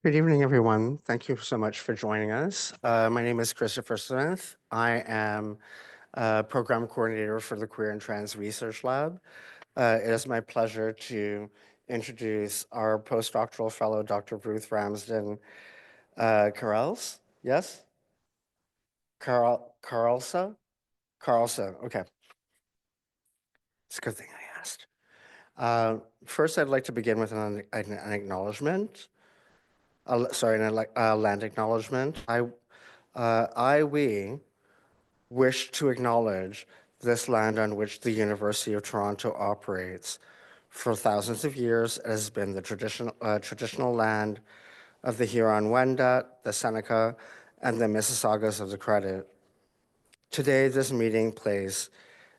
Good evening, everyone. Thank you so much for joining us. My name is Christopher Smith. I am Program Coordinator for the Queer and Trans Research Lab. It is my pleasure to introduce our Postdoctoral Fellow, Dr. Ruth Ramsden-Karelse. Yes? Karelse? Karelse, okay. It's a good thing I asked. First, I'd like to begin with an acknowledgement. Land acknowledgement. We wish to acknowledge this land on which the University of Toronto operates. For thousands of years, it has been the traditional land of the Huron-Wendat, the Seneca, and the Mississaugas of the Credit. Today, this meeting place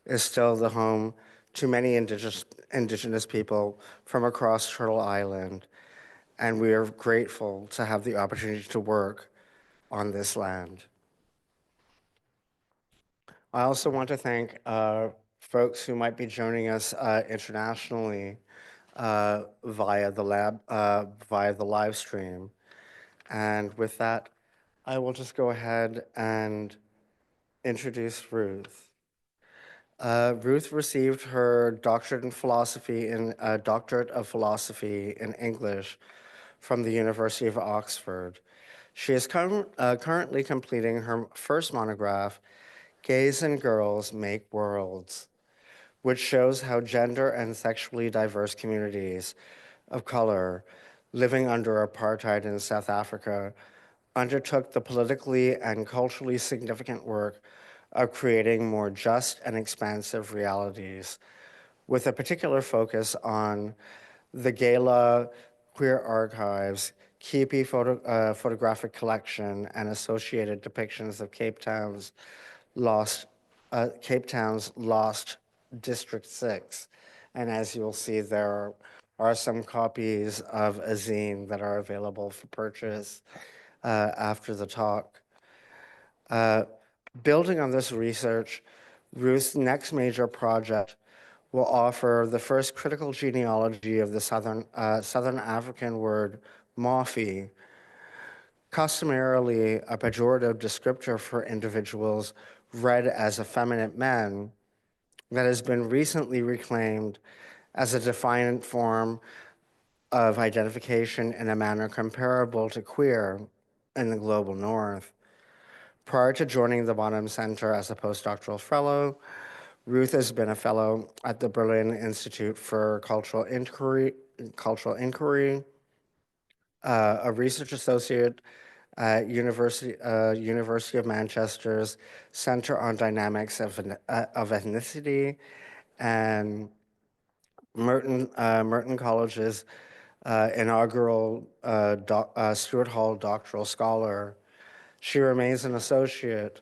is still the home to many indigenous people from across Turtle Island, and we are grateful to have the opportunity to work on this land. I also want to thank folks who might be joining us internationally via the live stream. And with that, I will just go ahead and introduce Ruth. Ruth received her doctorate of philosophy in English from the University of Oxford. She is currently completing her first monograph, Gays and Girls Make Worlds, which shows how gender and sexually diverse communities of color living under apartheid in South Africa undertook the politically and culturally significant work of creating more just and expansive realities, with a particular focus on the Gala Queer Archives, Kewpie Photographic Collection, and associated depictions of Cape Town's lost District 6. And as you'll see, there are some copies of a zine that are available for purchase after the talk. Building on this research, Ruth's next major project will offer the first critical genealogy of the Southern African word Mafi, customarily a pejorative descriptor for individuals read as effeminate men, that has been recently reclaimed as a defiant form of identification in a manner comparable to queer in the global north. Prior to joining the Bonham Centre as a postdoctoral fellow, Ruth has been a fellow at the Berlin Institute for Cultural Inquiry, a research associate at University of Manchester's Center on Dynamics of Ethnicity, and Merton College's inaugural Stuart Hall Doctoral Scholar. She remains an associate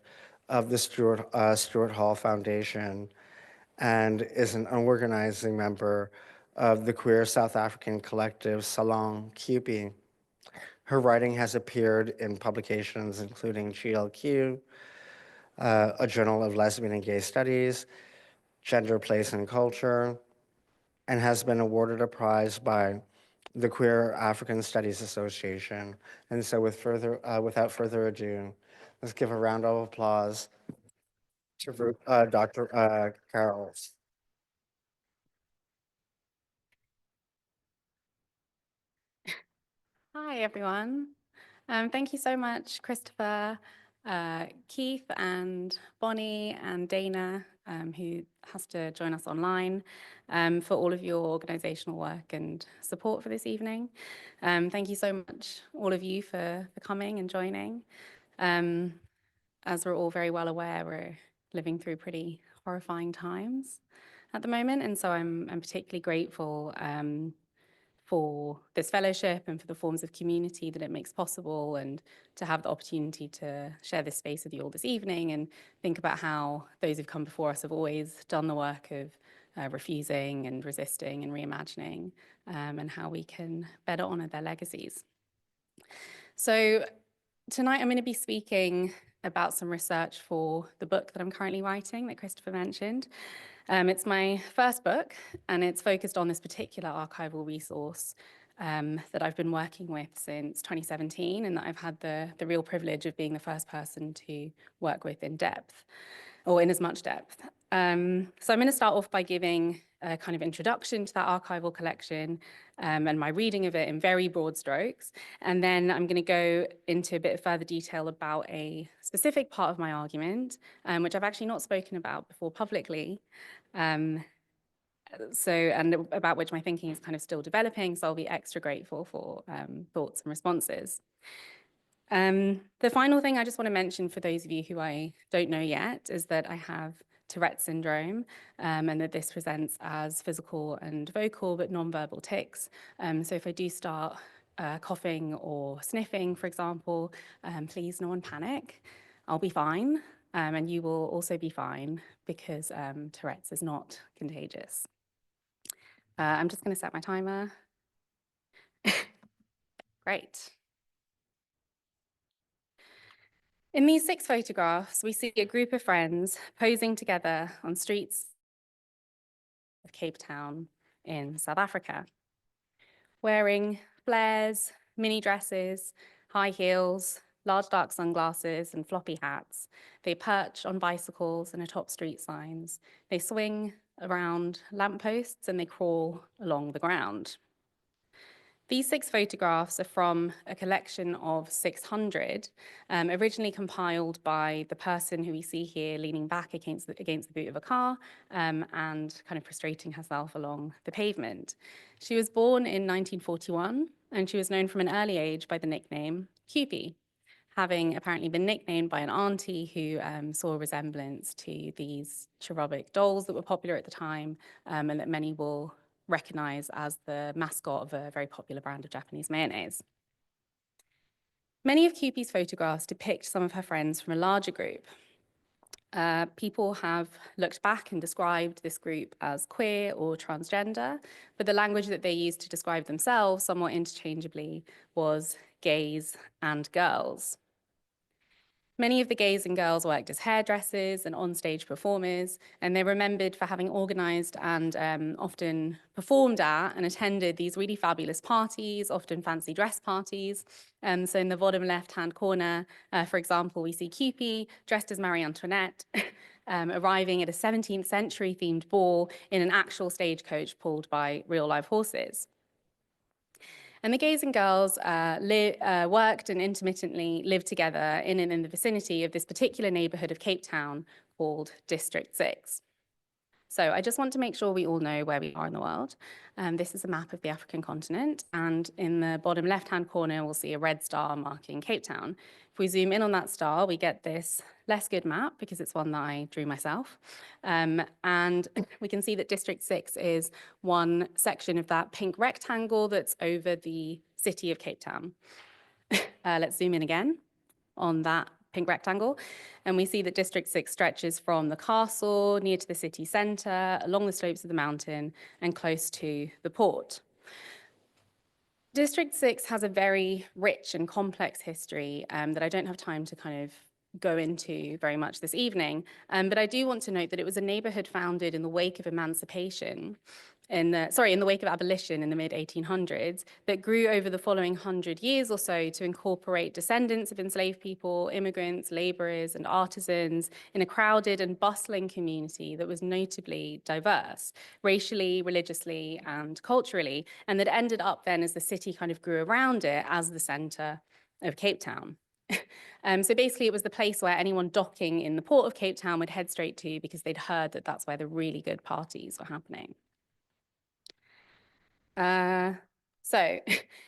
of the Stuart Hall Foundation and is an organizing member of the queer South African collective Salon Kewpie. Her writing has appeared in publications including GLQ, a Journal of Lesbian and Gay Studies, Gender, Place, and Culture, and has been awarded a prize by the Queer African Studies Association. And so without further ado, let's give a round of applause to Dr. Karelse. Hi, everyone. Thank you so much, Christopher, Keith, and Bonnie, and Dana, who has to join us online, for all of your organizational work and support for this evening. Thank you so much, all of you, for coming and joining. As we're all very well aware, we're living through pretty horrifying times at the moment, and so I'm particularly grateful for this fellowship and for the forms of community that it makes possible, and to have the opportunity to share this space with you all this evening and think about how those who've come before us have always done the work of refusing and resisting and reimagining, and how we can better honor their legacies. So tonight I'm going to be speaking about some research for the book that I'm currently writing that Christopher mentioned. It's my first book, and it's focused on this particular archival resource that I've been working with since 2017, and that I've had the real privilege of being the first person to work with in depth, or in as much depth. So I'm going to start off by giving a kind of introduction to that archival collection and my reading of it in very broad strokes. And then I'm going to go into a bit of further detail about a specific part of my argument, which I've actually not spoken about before publicly. And about which my thinking is kind of still developing, so I'll be extra grateful for thoughts and responses. The final thing I just want to mention for those of you who I don't know yet is that I have Tourette's syndrome, and that this presents as physical and vocal but non-verbal tics. So if I do start coughing or sniffing, for example, please no one panic. I'll be fine, and you will also be fine, because Tourette's is not contagious. I'm just going to set my timer. Great. In these 6 photographs, we see a group of friends posing together on streets of Cape Town in South Africa, wearing flares, mini dresses, high heels, large dark sunglasses, and floppy hats. They perch on bicycles and atop street signs. They swing around lampposts and they crawl along the ground. These 6 photographs are from a collection of 600, originally compiled by the person who we see here leaning back against the boot of a car and kind of prostrating herself along the pavement. She was born in 1941, and she was known from an early age by the nickname Kewpie, having apparently been nicknamed by an auntie who saw a resemblance to these cherubic dolls that were popular at the time, and that many will recognize as the mascot of a very popular brand of Japanese mayonnaise. Many of Kewpie's photographs depict some of her friends from a larger group. People have looked back and described this group as queer or transgender, but the language that they used to describe themselves somewhat interchangeably was gays and girls. Many of the gays and girls worked as hairdressers and onstage performers, and they're remembered for having organized and often performed at and attended these really fabulous parties, often fancy dress parties. So in the bottom left-hand corner, for example, we see Kewpie dressed as Marie Antoinette, arriving at a 17th century themed ball in an actual stagecoach pulled by real live horses. And the gays and girls worked and intermittently lived together in and in the vicinity of this particular neighborhood of Cape Town called District 6. So I just want to make sure we all know where we are in the world. This is a map of the African continent, and in the bottom left-hand corner, we'll see a red star marking Cape Town. If we zoom in on that star, we get this less good map, because it's one that I drew myself. And we can see that District 6 is one section of that pink rectangle that's over the city of Cape Town. Let's zoom in again on that pink rectangle, and we see that District 6 stretches from the castle near to the city centre, along the slopes of the mountain, and close to the port. District 6 has a very rich and complex history that I don't have time to kind of go into very much this evening, but I do want to note that it was a neighbourhood founded in the wake of emancipation, in the wake of abolition in the mid-1800s, that grew over the following 100 years or so to incorporate descendants of enslaved people, immigrants, laborers, and artisans in a crowded and bustling community that was notably diverse, racially, religiously, and culturally, and that ended up then, as the city kind of grew around it, as the center of Cape Town. So basically, it was the place where anyone docking in the port of Cape Town would head straight to, because they'd heard that that's where the really good parties were happening. So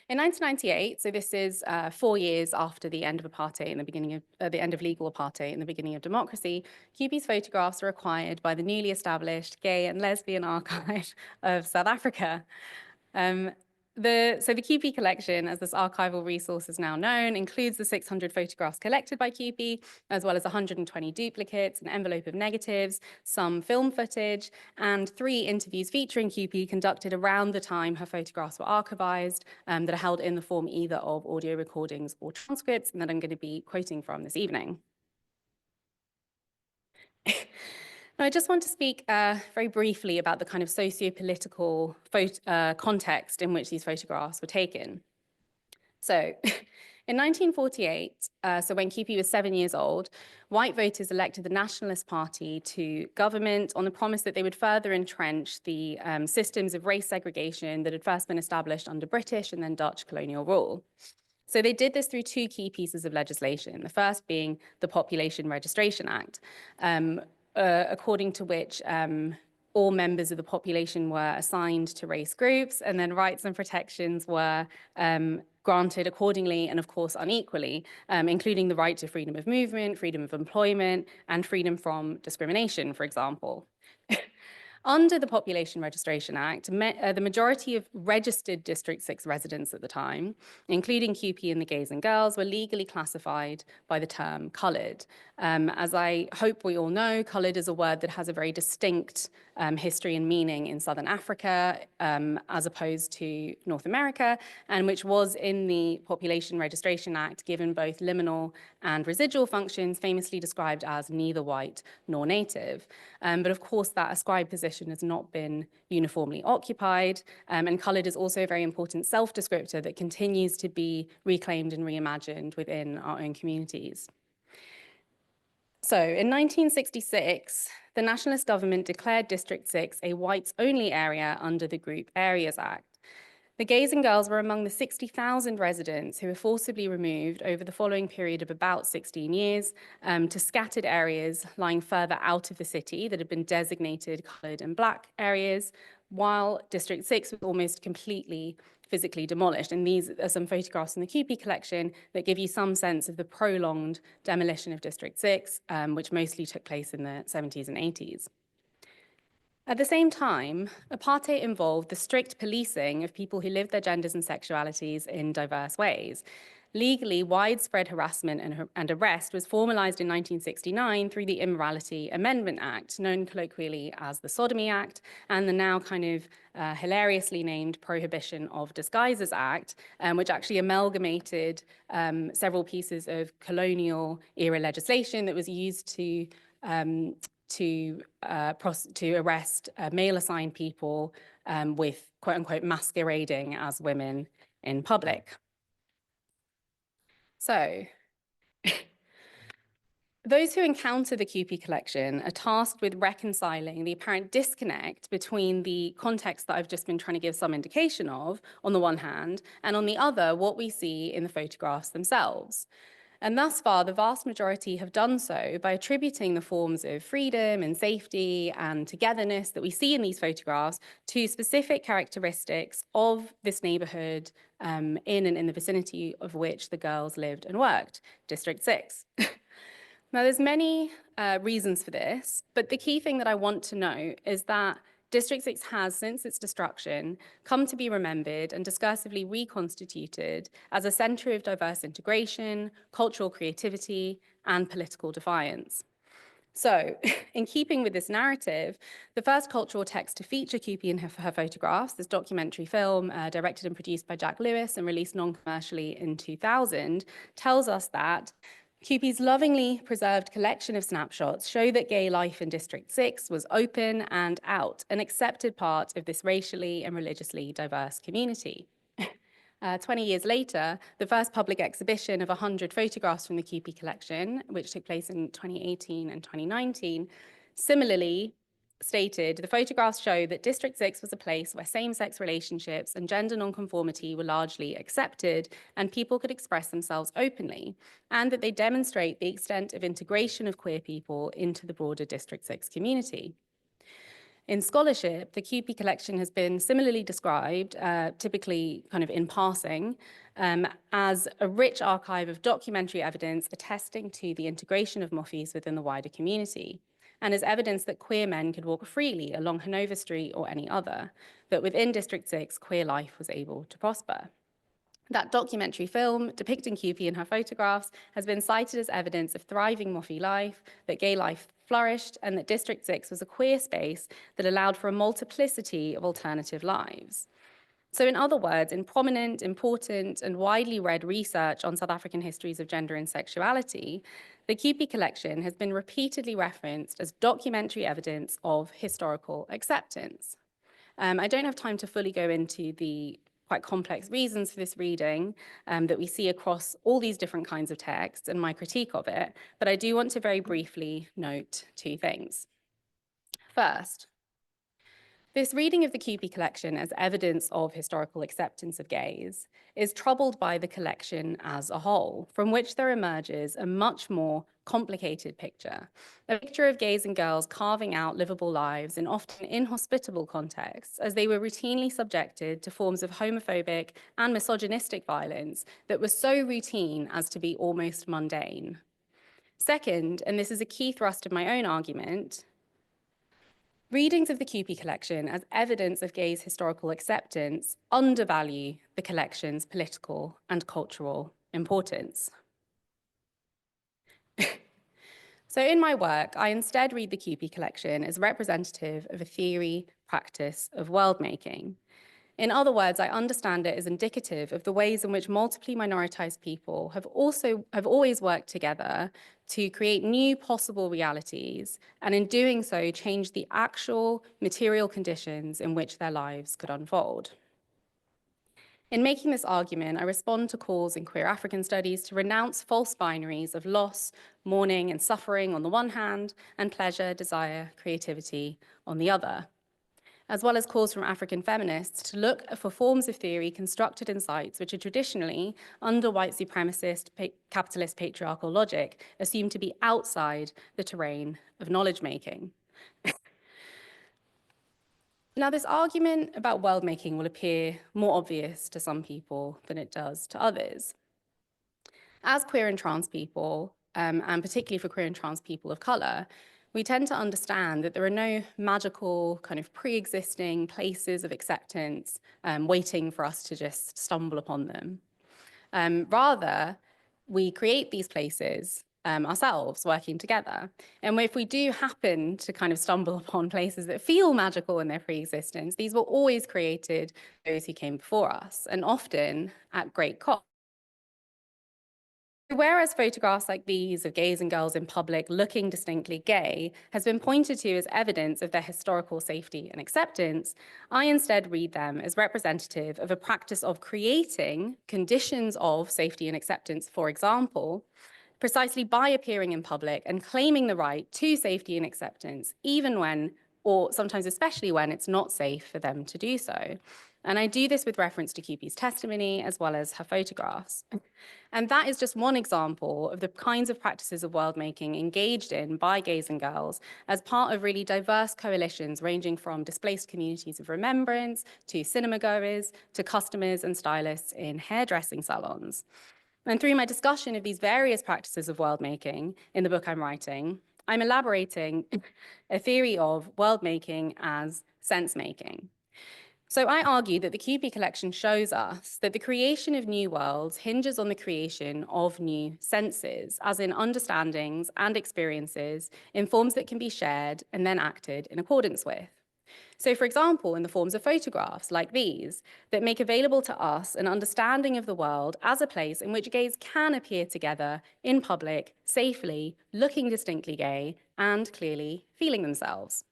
in 1998, so this is 4 years after the end of apartheid and the beginning of the end of legal apartheid and the beginning of democracy, Kewpie's photographs were acquired by the newly established Gay and Lesbian Archive of South Africa. The Kewpie collection, as this archival resource is now known, includes the 600 photographs collected by Kewpie, as well as 120 duplicates, an envelope of negatives, some film footage, and 3 interviews featuring Kewpie conducted around the time her photographs were archivized, that are held in the form either of audio recordings or transcripts, and that I'm going to be quoting from this evening. Now, I just want to speak very briefly about the kind of socio-political context in which these photographs were taken. So in 1948, so when Kewpie was 7 years old, white voters elected the Nationalist Party to government on the promise that they would further entrench the systems of race segregation that had first been established under British and then Dutch colonial rule. So they did this through two key pieces of legislation, the first being the Population Registration Act, according to which all members of the population were assigned to race groups, and then rights and protections were granted accordingly and, of course, unequally, including the right to freedom of movement, freedom of employment, and freedom from discrimination, for example. Under the Population Registration Act, the majority of registered District 6 residents at the time, including Kewpie and the gays and girls, were legally classified by the term coloured. As I hope we all know, coloured is a word that has a very distinct history and meaning in Southern Africa, as opposed to North America, and which was in the Population Registration Act given both liminal and residual functions, famously described as neither white nor native. But of course, that ascribed position has not been uniformly occupied, and coloured is also a very important self-descriptor that continues to be reclaimed and reimagined within our own communities. So in 1966, the nationalist government declared District 6 a whites-only area under the Group Areas Act. The gays and girls were among the 60,000 residents who were forcibly removed over the following period of about 16 years to scattered areas lying further out of the city that had been designated coloured and black areas, while District 6 was almost completely physically demolished. And these are some photographs in the Kewpie collection that give you some sense of the prolonged demolition of District 6, which mostly took place in the 70s and 80s. At the same time, apartheid involved the strict policing of people who lived their genders and sexualities in diverse ways. Legally, widespread harassment and arrest was formalized in 1969 through the Immorality Amendment Act, known colloquially as the Sodomy Act, and the now kind of hilariously named Prohibition of Disguises Act, which actually amalgamated several pieces of colonial era legislation that was used to arrest male-assigned people with quote-unquote masquerading as women in public. So those who encounter the Kewpie collection are tasked with reconciling the apparent disconnect between the context that I've just been trying to give some indication of, on the one hand, and on the other, what we see in the photographs themselves. And thus far, the vast majority have done so by attributing the forms of freedom and safety and togetherness that we see in these photographs to specific characteristics of this neighborhood in and in the vicinity of which the girls lived and worked, District 6. Now, there's many reasons for this, but the key thing that I want to note is that District 6 has, since its destruction, come to be remembered and discursively reconstituted as a centre of diverse integration, cultural creativity, and political defiance. So, in keeping with this narrative, the first cultural text to feature Kewpie in her photographs, this documentary film directed and produced by Jack Lewis and released non-commercially in 2000, tells us that Kewpie's lovingly preserved collection of snapshots show that gay life in District 6 was open and out, an accepted part of this racially and religiously diverse community. 20 years later, the first public exhibition of 100 photographs from the Kewpie collection, which took place in 2018 and 2019, similarly stated, the photographs show that District 6 was a place where same-sex relationships and gender nonconformity were largely accepted and people could express themselves openly, and that they demonstrate the extent of integration of queer people into the broader District 6 community. In scholarship, the Kewpie collection has been similarly described, typically kind of in passing, as a rich archive of documentary evidence attesting to the integration of Moffies within the wider community, and as evidence that queer men could walk freely along Hanover Street or any other, that within District 6, queer life was able to prosper. That documentary film, depicting Kewpie in her photographs, has been cited as evidence of thriving Moffie life, that gay life flourished, and that District 6 was a queer space that allowed for a multiplicity of alternative lives. So in other words, in prominent, important, and widely read research on South African histories of gender and sexuality, the Kewpie collection has been repeatedly referenced as documentary evidence of historical acceptance. I don't have time to fully go into the quite complex reasons for this reading that we see across all these different kinds of texts and my critique of it, but I do want to very briefly note two things. First, this reading of the Kewpie collection as evidence of historical acceptance of gays is troubled by the collection as a whole, from which there emerges a much more complicated picture, a picture of gays and girls carving out livable lives in often inhospitable contexts, as they were routinely subjected to forms of homophobic and misogynistic violence that were so routine as to be almost mundane. Second, and this is a key thrust of my own argument, readings of the Kewpie collection as evidence of gays' historical acceptance undervalue the collection's political and cultural importance. So in my work, I instead read the Kewpie collection as representative of a theory, practice of world making. In other words, I understand it as indicative of the ways in which multiply minoritized people have always worked together to create new possible realities, and in doing so, change the actual material conditions in which their lives could unfold. In making this argument, I respond to calls in queer African studies to renounce false binaries of loss, mourning, and suffering on the one hand, and pleasure, desire, creativity on the other, as well as calls from African feminists to look for forms of theory constructed in sites which are traditionally, under white supremacist, capitalist patriarchal logic, assumed to be outside the terrain of knowledge making. Now, this argument about world making will appear more obvious to some people than it does to others. As queer and trans people, and particularly for queer and trans people of color, we tend to understand that there are no magical kind of pre-existing places of acceptance waiting for us to just stumble upon them. Rather, we create these places ourselves, working together. And if we do happen to kind of stumble upon places that feel magical in their pre-existence, these were always created by those who came before us, and often at great cost. Whereas photographs like these of gays and girls in public looking distinctly gay has been pointed to as evidence of their historical safety and acceptance, I instead read them as representative of a practice of creating conditions of safety and acceptance, for example, precisely by appearing in public and claiming the right to safety and acceptance, even when, or sometimes especially when, it's not safe for them to do so. And I do this with reference to Kewpie's testimony as well as her photographs. And that is just one example of the kinds of practices of world making engaged in by gays and girls as part of really diverse coalitions ranging from displaced communities of remembrance to cinema goers to customers and stylists in hairdressing salons. And through my discussion of these various practices of world making in the book I'm writing, I'm elaborating a theory of world making as sense making. So I argue that the Kewpie collection shows us that the creation of new worlds hinges on the creation of new senses, as in understandings and experiences in forms that can be shared and then acted in accordance with. So for example, in the forms of photographs like these that make available to us an understanding of the world as a place in which gays can appear together in public, safely, looking distinctly gay, and clearly feeling themselves.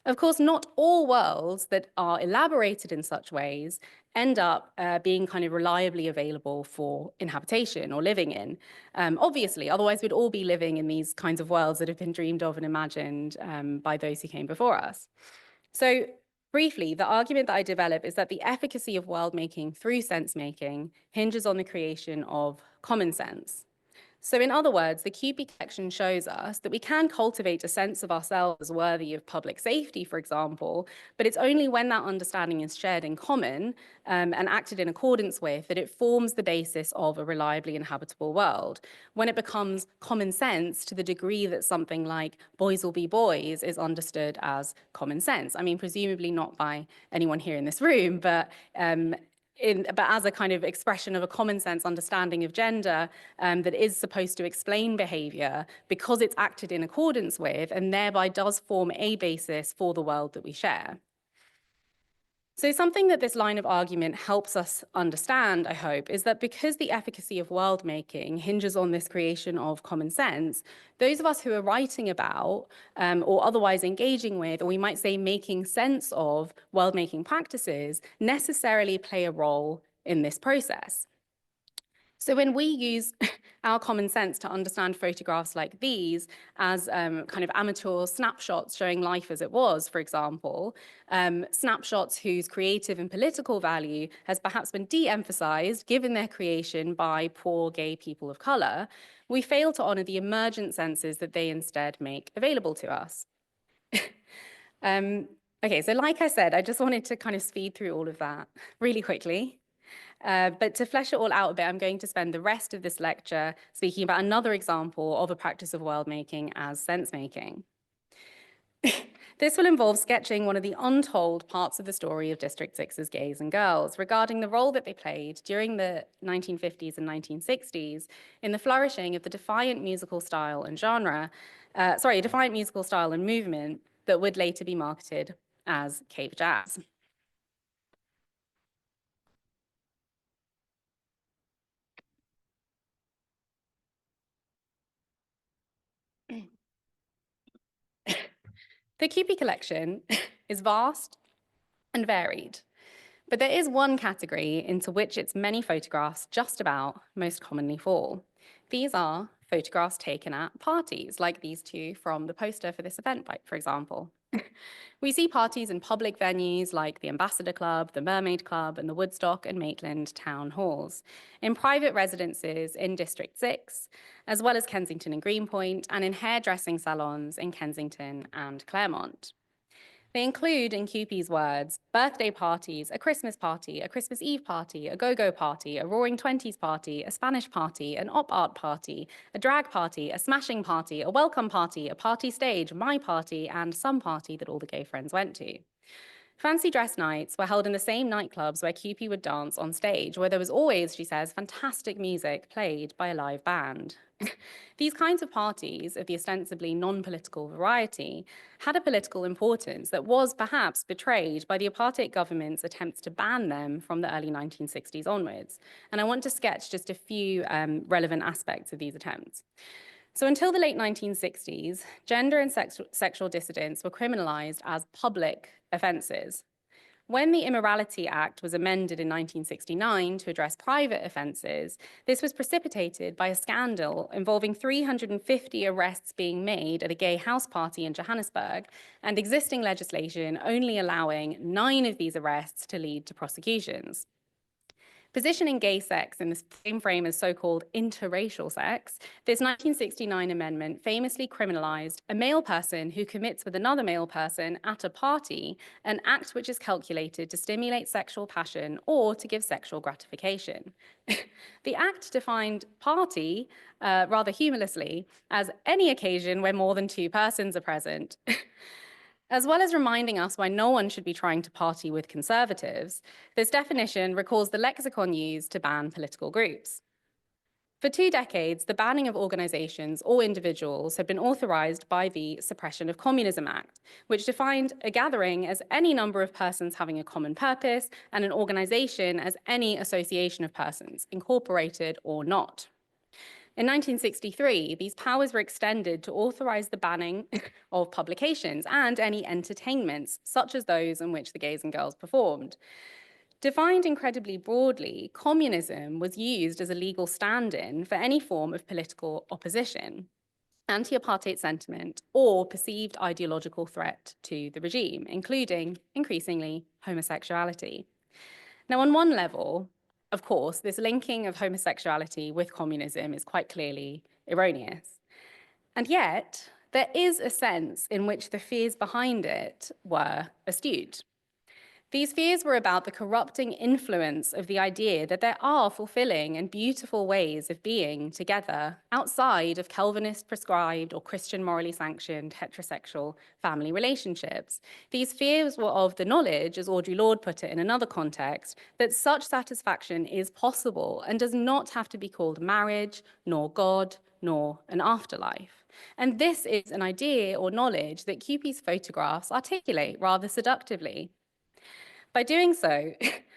Of course, not all worlds that are elaborated in such ways end up being kind of reliably available for inhabitation or living in. Obviously, otherwise we'd all be living in these kinds of worlds that have been dreamed of and imagined by those who came before us. So briefly, the argument that I develop is that the efficacy of world making through sense making hinges on the creation of common sense. So in other words, the Kewpie collection shows us that we can cultivate a sense of ourselves as worthy of public safety, for example, but it's only when that understanding is shared in common and acted in accordance with that it forms the basis of a reliably inhabitable world. When it becomes common sense to the degree that something like boys will be boys is understood as common sense. I mean, presumably not by anyone here in this room, but as a kind of expression of a common sense understanding of gender that is supposed to explain behavior because it's acted in accordance with and thereby does form a basis for the world that we share. So something that this line of argument helps us understand, I hope, is that because the efficacy of world making hinges on this creation of common sense, those of us who are writing about or otherwise engaging with, or we might say making sense of world making practices, necessarily play a role in this process. So when we use our common sense to understand photographs like these as kind of amateur snapshots showing life as it was, for example, snapshots whose creative and political value has perhaps been de-emphasized given their creation by poor gay people of color, we fail to honor the emergent senses that they instead make available to us. Okay, so like I said, I just wanted to kind of speed through all of that really quickly. But to flesh it all out a bit, I'm going to spend the rest of this lecture speaking about another example of a practice of world making as sense making. This will involve sketching one of the untold parts of the story of District 6's gays and girls regarding the role that they played during the 1950s and 1960s in the flourishing of the defiant musical style and defiant musical style and movement that would later be marketed as cave jazz. The Kewpie collection is vast and varied, but there is one category into which its many photographs just about most commonly fall. These are photographs taken at parties, like these two from the poster for this event, for example. We see parties in public venues like the Ambassador Club, the Mermaid Club, and the Woodstock and Maitland town halls, in private residences in District 6, as well as Kensington and Greenpoint, and in hairdressing salons in Kensington and Claremont. They include, in Kewpie's words, birthday parties, a Christmas Eve party, a go-go party, a Roaring Twenties party, a Spanish party, an op-art party, a drag party, a smashing party, a welcome party, a party stage, my party, and some party that all the gay friends went to. Fancy dress nights were held in the same nightclubs where Kewpie would dance on stage, where there was always, she says, fantastic music played by a live band. These kinds of parties of the ostensibly non-political variety had a political importance that was perhaps betrayed by the apartheid government's attempts to ban them from the early 1960s onwards. And I want to sketch just a few relevant aspects of these attempts. So until the late 1960s, gender and sexual dissidence were criminalized as public offenses. When the Immorality Act was amended in 1969 to address private offenses, this was precipitated by a scandal involving 350 arrests being made at a gay house party in Johannesburg, and existing legislation only allowing 9 of these arrests to lead to prosecutions. Positioning gay sex in the same frame as so-called interracial sex, this 1969 amendment famously criminalized a male person who commits with another male person at a party, an act which is calculated to stimulate sexual passion or to give sexual gratification. The act defined party, rather humorously, as any occasion where more than 2 persons are present. As well as reminding us why no one should be trying to party with conservatives, this definition recalls the lexicon used to ban political groups. For 2 decades, the banning of organizations or individuals had been authorized by the Suppression of Communism Act, which defined a gathering as any number of persons having a common purpose and an organization as any association of persons, incorporated or not. In 1963, these powers were extended to authorize the banning of publications and any entertainments, such as those in which the gays and girls performed. Defined incredibly broadly, communism was used as a legal stand-in for any form of political opposition, anti-apartheid sentiment, or perceived ideological threat to the regime, including, increasingly, homosexuality. Now, on one level, of course, this linking of homosexuality with communism is quite clearly erroneous. And yet, there is a sense in which the fears behind it were astute. These fears were about the corrupting influence of the idea that there are fulfilling and beautiful ways of being together outside of Calvinist prescribed or Christian morally sanctioned heterosexual family relationships. These fears were of the knowledge, as Audre Lorde put it in another context, that such satisfaction is possible and does not have to be called marriage, nor God, nor an afterlife. And this is an idea or knowledge that Kewpie's photographs articulate rather seductively. By doing so,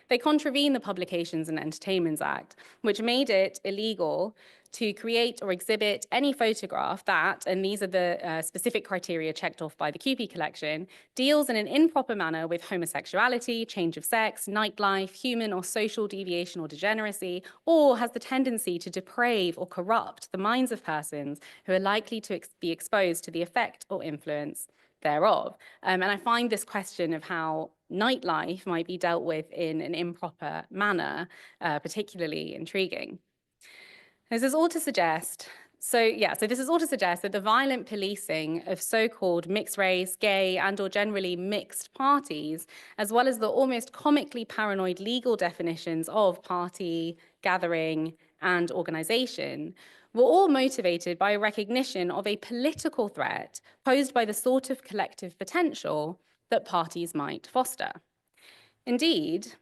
they contravened the Publications and Entertainments Act, which made it illegal to create or exhibit any photograph that, and these are the specific criteria checked off by the Kewpie collection, deals in an improper manner with homosexuality, change of sex, nightlife, human or social deviation or degeneracy, or has the tendency to deprave or corrupt the minds of persons who are likely to be exposed to the effect or influence thereof. And I find this question of how nightlife might be dealt with in an improper manner particularly intriguing. This is all to suggest, this is all to suggest that the violent policing of so-called mixed race, gay, and/or generally mixed parties, as well as the almost comically paranoid legal definitions of party, gathering, and organization, were all motivated by a recognition of a political threat posed by the sort of collective potential that parties might foster. Indeed,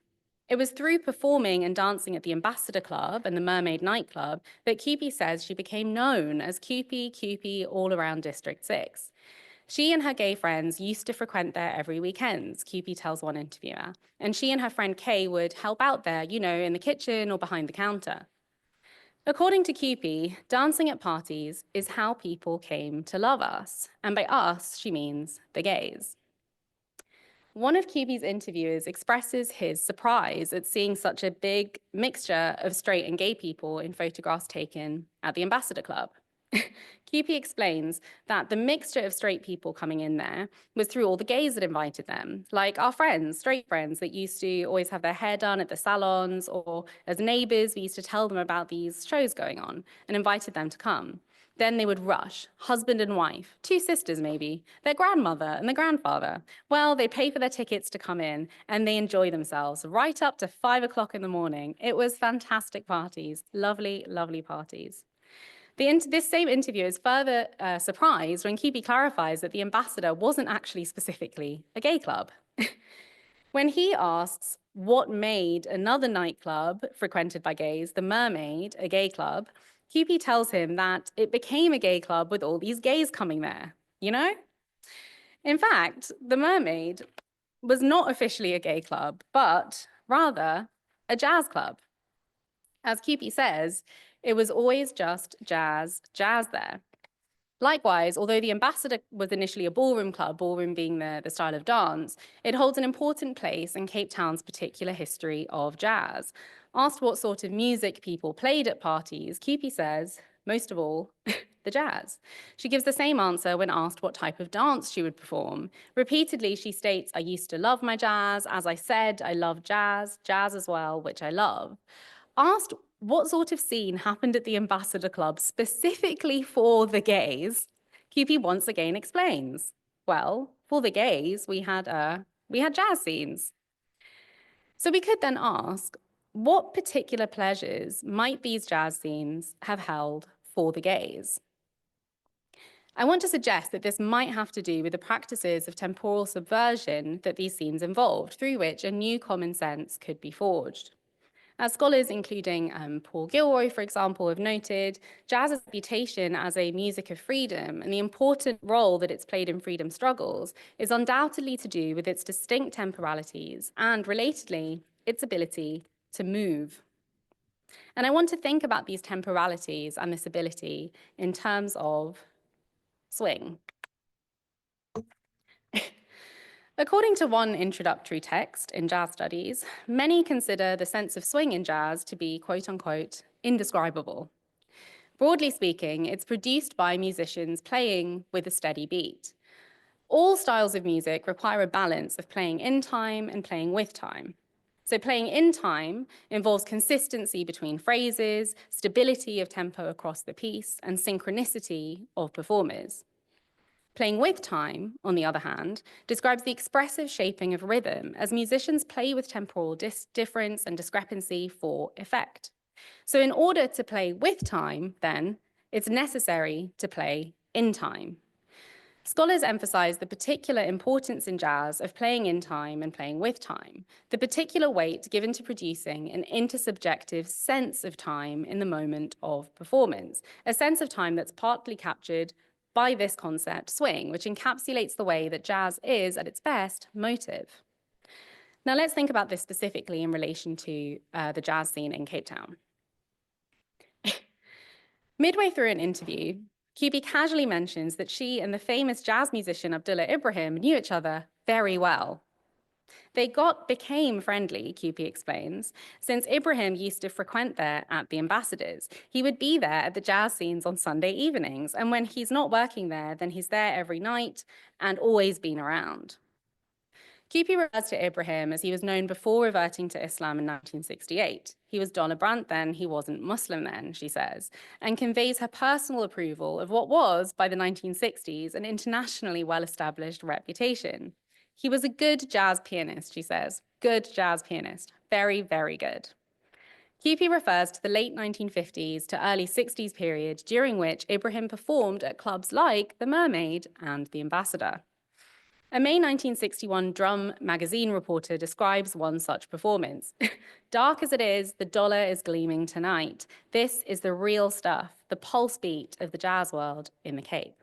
it was through performing and dancing at the Ambassador Club and the Mermaid nightclub that Kewpie says she became known as Kewpie all around District 6. She and her gay friends used to frequent there every weekend, Kewpie tells one interviewer, and she and her friend Kay would help out there, in the kitchen or behind the counter. According to Kewpie, dancing at parties is how people came to love us, and by us, she means the gays. One of Kewpie's interviewers expresses his surprise at seeing such a big mixture of straight and gay people in photographs taken at the Ambassador Club. Kewpie explains that the mixture of straight people coming in there was through all the gays that invited them, like our friends, straight friends that used to always have their hair done at the salons, or as neighbors, we used to tell them about these shows going on and invited them to come. Then they would rush, husband and wife, two sisters maybe, their grandmother and the grandfather. Well, they pay for their tickets to come in and they enjoy themselves right up to 5 o'clock in the morning. It was fantastic parties, lovely, lovely parties. This same interview is further surprised when Kewpie clarifies that the Ambassador wasn't actually specifically a gay club. When he asks what made another nightclub frequented by gays, the Mermaid, a gay club, Kewpie tells him that it became a gay club with all these gays coming there, In fact, the Mermaid was not officially a gay club, but rather a jazz club. As Kewpie says, it was always just jazz there. Likewise, although the Ambassador was initially a ballroom club, ballroom being the style of dance, it holds an important place in Cape Town's particular history of jazz. Asked what sort of music people played at parties, Kewpie says, most of all, the jazz. She gives the same answer when asked what type of dance she would perform. Repeatedly, she states, I used to love my jazz. As I said, I love jazz as well, which I love. Asked what sort of scene happened at the Ambassador Club specifically for the gays, Kewpie once again explains, well, for the gays, we had jazz scenes. So we could then ask, what particular pleasures might these jazz scenes have held for the gays? I want to suggest that this might have to do with the practices of temporal subversion that these scenes involved, through which a new common sense could be forged. As scholars, including Paul Gilroy, for example, have noted, jazz's reputation as a music of freedom and the important role that it's played in freedom struggles is undoubtedly to do with its distinct temporalities and, relatedly, its ability to move. And I want to think about these temporalities and this ability in terms of swing. According to one introductory text in jazz studies, many consider the sense of swing in jazz to be, quote unquote, indescribable. Broadly speaking, it's produced by musicians playing with a steady beat. All styles of music require a balance of playing in time and playing with time. So playing in time involves consistency between phrases, stability of tempo across the piece, and synchronicity of performers. Playing with time, on the other hand, describes the expressive shaping of rhythm as musicians play with temporal difference and discrepancy for effect. So in order to play with time, then, it's necessary to play in time. Scholars emphasize the particular importance in jazz of playing in time and playing with time, the particular weight given to producing an intersubjective sense of time in the moment of performance, a sense of time that's partly captured by this concept, swing, which encapsulates the way that jazz is, at its best, motive. Now let's think about this specifically in relation to the jazz scene in Cape Town. Midway through an interview, Kewpie casually mentions that she and the famous jazz musician Abdullah Ibrahim knew each other very well. They became friendly, Kewpie explains, since Ibrahim used to frequent there at the Ambassadors. He would be there at the jazz scenes on Sunday evenings, and when he's not working there, then he's there every night and always been around. Kewpie refers to Ibrahim as he was known before reverting to Islam in 1968. He was Donnerbrand then, he wasn't Muslim then, she says, and conveys her personal approval of what was, by the 1960s, an internationally well-established reputation. He was a good jazz pianist, she says. Good jazz pianist. Very, very good. Kewpie refers to the late 1950s to early 60s period during which Ibrahim performed at clubs like the Mermaid and the Ambassador. A May 1961 Drum magazine reporter describes one such performance. Dark as it is, the dollar is gleaming tonight. This is the real stuff, the pulse beat of the jazz world in the Cape.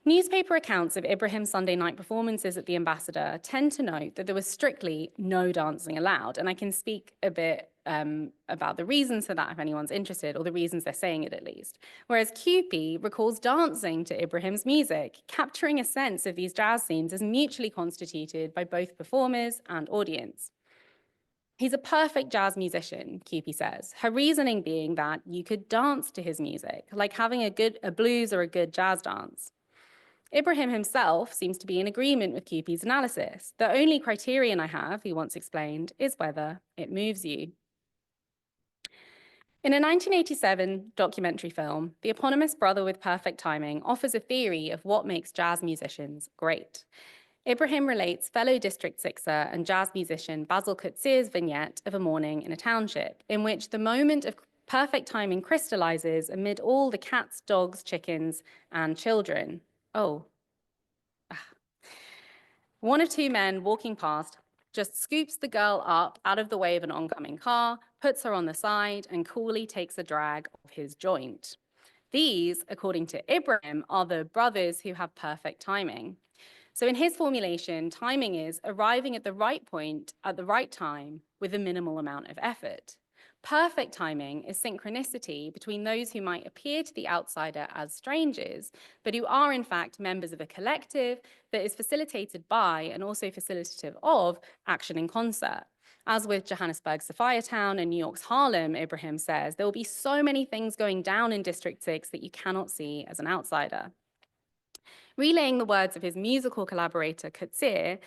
Newspaper accounts of Ibrahim's Sunday night performances at the Ambassador tend to note that there was strictly no dancing allowed, and I can speak a bit about the reasons for that if anyone's interested, or the reasons they're saying it at least. Whereas Kewpie recalls dancing to Ibrahim's music, capturing a sense of these jazz scenes as mutually constituted by both performers and audience. He's a perfect jazz musician, Kewpie says, her reasoning being that you could dance to his music, like having a blues or a good jazz dance. Ibrahim himself seems to be in agreement with Kewpie's analysis. The only criterion I have, he once explained, is whether it moves you. In a 1987 documentary film, the eponymous Brother with Perfect Timing offers a theory of what makes jazz musicians great. Ibrahim relates fellow District Sixer and jazz musician Basil Coetzee vignette of a morning in a township, in which the moment of perfect timing crystallizes amid all the cats, dogs, chickens, and children. Oh. One of two men walking past just scoops the girl up out of the way of an oncoming car, puts her on the side, and coolly takes a drag of his joint. These, according to Ibrahim, are the brothers who have perfect timing. So in his formulation, timing is arriving at the right point at the right time with a minimal amount of effort. Perfect timing is synchronicity between those who might appear to the outsider as strangers, but who are in fact members of a collective that is facilitated by and also facilitative of action in concert. As with Johannesburg's Sophiatown and New York's Harlem, Ibrahim says, there will be so many things going down in District 6 that you cannot see as an outsider. Relaying the words of his musical collaborator, Coetzee,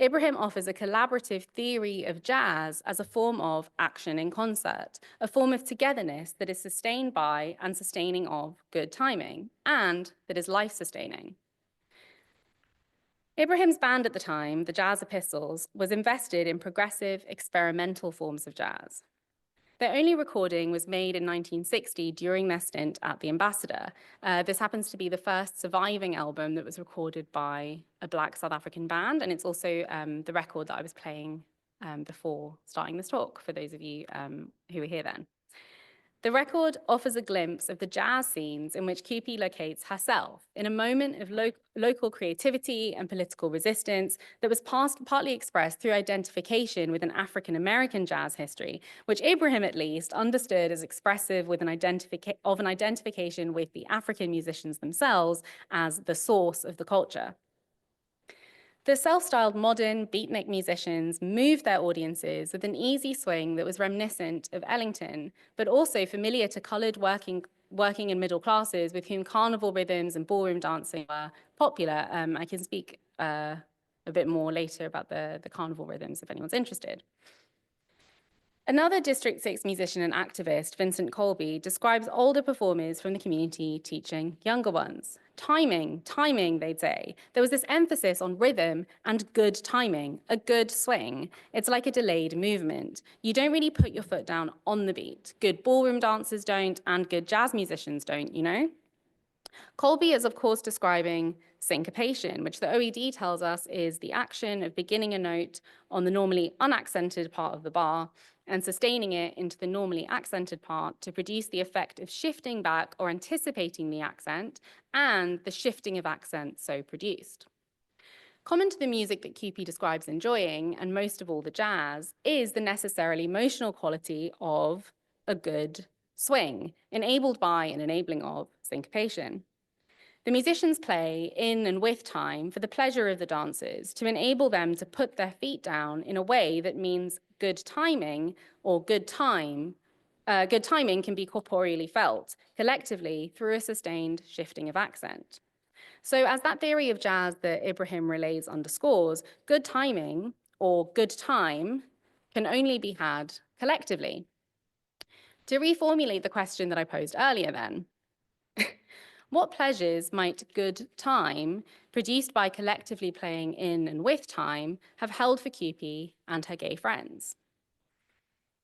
Ibrahim offers a collaborative theory of jazz as a form of action in concert, a form of togetherness that is sustained by and sustaining of good timing, and that is life-sustaining. Ibrahim's band at the time, the Jazz Epistles, was invested in progressive, experimental forms of jazz. Their only recording was made in 1960 during their stint at the Ambassador. This happens to be the first surviving album that was recorded by a Black South African band, and it's also the record that I was playing before starting this talk, for those of you who were here then. The record offers a glimpse of the jazz scenes in which Kewpie locates herself in a moment of local creativity and political resistance that was partly expressed through identification with an African-American jazz history, which Ibrahim at least understood as expressive with an identification with the African musicians themselves as the source of the culture. The self-styled modern beatnik musicians moved their audiences with an easy swing that was reminiscent of Ellington, but also familiar to colored working and middle classes with whom carnival rhythms and ballroom dancing were popular. I can speak a bit more later about the carnival rhythms if anyone's interested. Another District 6 musician and activist, Vincent Colby, describes older performers from the community teaching younger ones. Timing, they'd say. There was this emphasis on rhythm and good timing, a good swing. It's like a delayed movement. You don't really put your foot down on the beat. Good ballroom dancers don't, and good jazz musicians don't, you know? Colby is, of course, describing syncopation, which the OED tells us is the action of beginning a note on the normally unaccented part of the bar and sustaining it into the normally accented part to produce the effect of shifting back or anticipating the accent and the shifting of accent so produced. Common to the music that Kewpie describes enjoying, and most of all the jazz, is the necessarily emotional quality of a good swing, enabled by and enabling of syncopation. The musicians play in and with time for the pleasure of the dancers, to enable them to put their feet down in a way that means good timing or good timing can be corporeally felt collectively through a sustained shifting of accent. So as that theory of jazz that Ibrahim relays underscores, good timing or good time can only be had collectively. To reformulate the question that I posed earlier then, what pleasures might good time, produced by collectively playing in and with time, have held for Kewpie and her gay friends?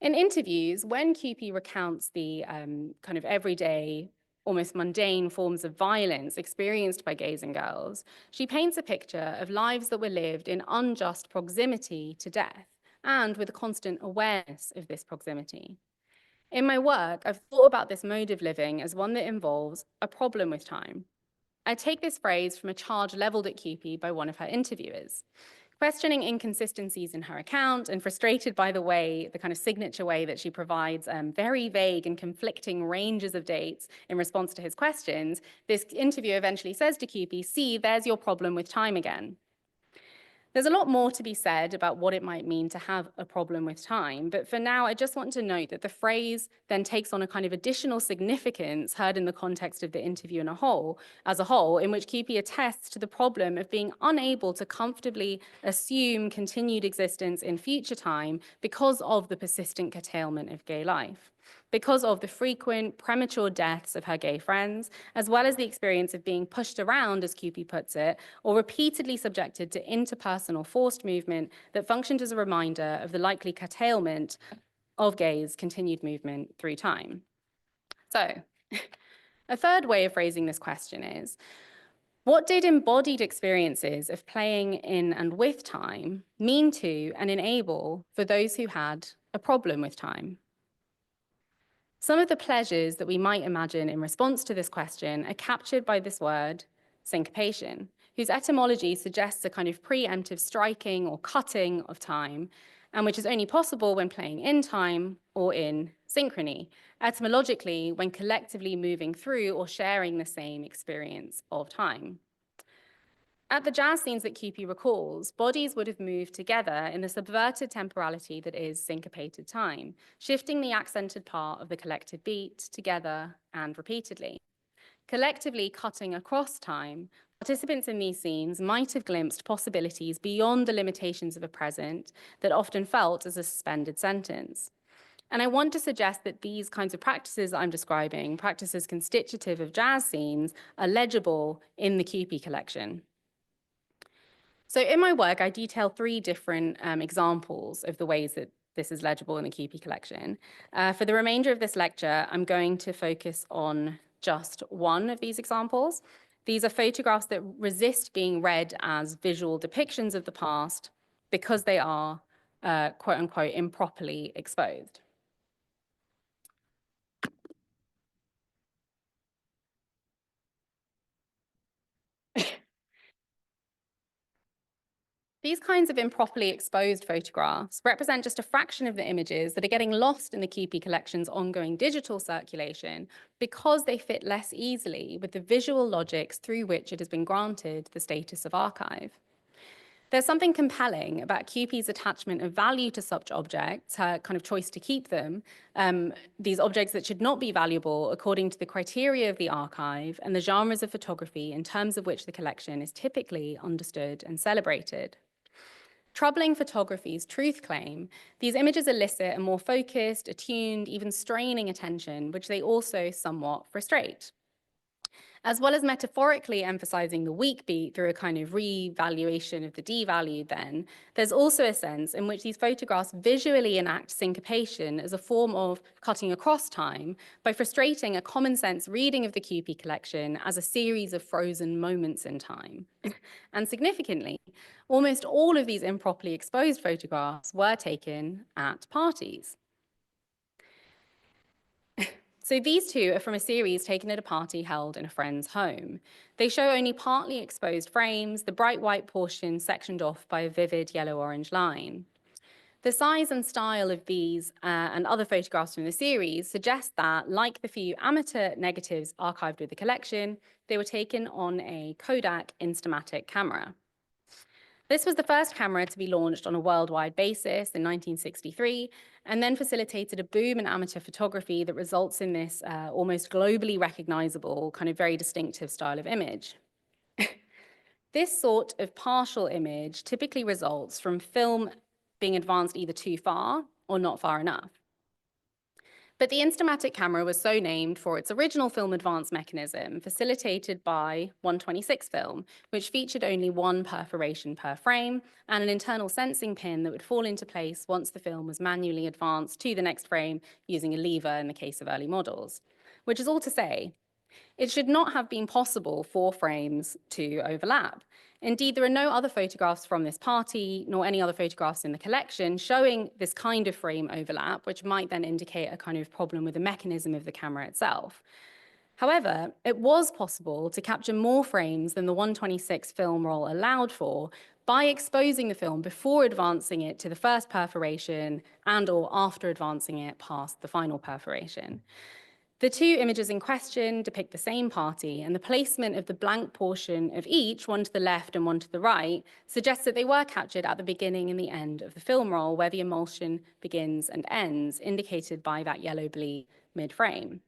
In interviews, when Kewpie recounts the kind of everyday, almost mundane forms of violence experienced by gays and girls, she paints a picture of lives that were lived in unjust proximity to death and with a constant awareness of this proximity. In my work, I've thought about this mode of living as one that involves a problem with time. I take this phrase from a charge leveled at Kewpie by one of her interviewers. Questioning inconsistencies in her account and frustrated by the kind of signature way that she provides very vague and conflicting ranges of dates in response to his questions, this interviewer eventually says to Kewpie, "See, there's your problem with time again." There's a lot more to be said about what it might mean to have a problem with time, but for now, I just want to note that the phrase then takes on a kind of additional significance heard in the context of the interview as a whole, in which Kewpie attests to the problem of being unable to comfortably assume continued existence in future time because of the persistent curtailment of gay life, because of the frequent premature deaths of her gay friends, as well as the experience of being pushed around, as Kewpie puts it, or repeatedly subjected to interpersonal forced movement that functioned as a reminder of the likely curtailment of gays' continued movement through time. So, a third way of phrasing this question is, what did embodied experiences of playing in and with time mean to and enable for those who had a problem with time? Some of the pleasures that we might imagine in response to this question are captured by this word, syncopation, whose etymology suggests a kind of preemptive striking or cutting of time, and which is only possible when playing in time or in synchrony, etymologically when collectively moving through or sharing the same experience of time. At the jazz scenes that Kewpie recalls, bodies would have moved together in the subverted temporality that is syncopated time, shifting the accented part of the collective beat together and repeatedly. Collectively cutting across time, participants in these scenes might have glimpsed possibilities beyond the limitations of a present that often felt as a suspended sentence. And I want to suggest that these kinds of practices that I'm describing, practices constitutive of jazz scenes, are legible in the Kewpie collection. So in my work, I detail three different examples of the ways that this is legible in the Kewpie collection. For the remainder of this lecture, I'm going to focus on just one of these examples. These are photographs that resist being read as visual depictions of the past because they are, quote unquote, improperly exposed. These kinds of improperly exposed photographs represent just a fraction of the images that are getting lost in the Kewpie collection's ongoing digital circulation because they fit less easily with the visual logics through which it has been granted the status of archive. There's something compelling about Kewpie's attachment of value to such objects, her kind of choice to keep them, these objects that should not be valuable according to the criteria of the archive and the genres of photography in terms of which the collection is typically understood and celebrated. Troubling photography's truth claim, these images elicit a more focused, attuned, even straining attention, which they also somewhat frustrate. As well as metaphorically emphasizing the weak beat through a kind of revaluation of the devalued then, there's also a sense in which these photographs visually enact syncopation as a form of cutting across time by frustrating a common sense reading of the Kewpie collection as a series of frozen moments in time. And significantly, almost all of these improperly exposed photographs were taken at parties. So these two are from a series taken at a party held in a friend's home. They show only partly exposed frames, the bright white portion sectioned off by a vivid yellow-orange line. The size and style of these and other photographs from the series suggest that, like the few amateur negatives archived with the collection, they were taken on a Kodak Instamatic camera. This was the first camera to be launched on a worldwide basis in 1963, and then facilitated a boom in amateur photography that results in this almost globally recognizable, kind of very distinctive style of image. This sort of partial image typically results from film being advanced either too far or not far enough. But the Instamatic camera was so named for its original film advance mechanism, facilitated by 126 film, which featured only one perforation per frame and an internal sensing pin that would fall into place once the film was manually advanced to the next frame using a lever in the case of early models. Which is all to say, it should not have been possible for frames to overlap. Indeed, there are no other photographs from this party, nor any other photographs in the collection showing this kind of frame overlap, which might then indicate a kind of problem with the mechanism of the camera itself. However, it was possible to capture more frames than the 126 film roll allowed for by exposing the film before advancing it to the first perforation and or after advancing it past the final perforation. The two images in question depict the same party, and the placement of the blank portion of each, one to the left and one to the right, suggests that they were captured at the beginning and the end of the film roll, where the emulsion begins and ends, indicated by that yellow bleed mid-frame.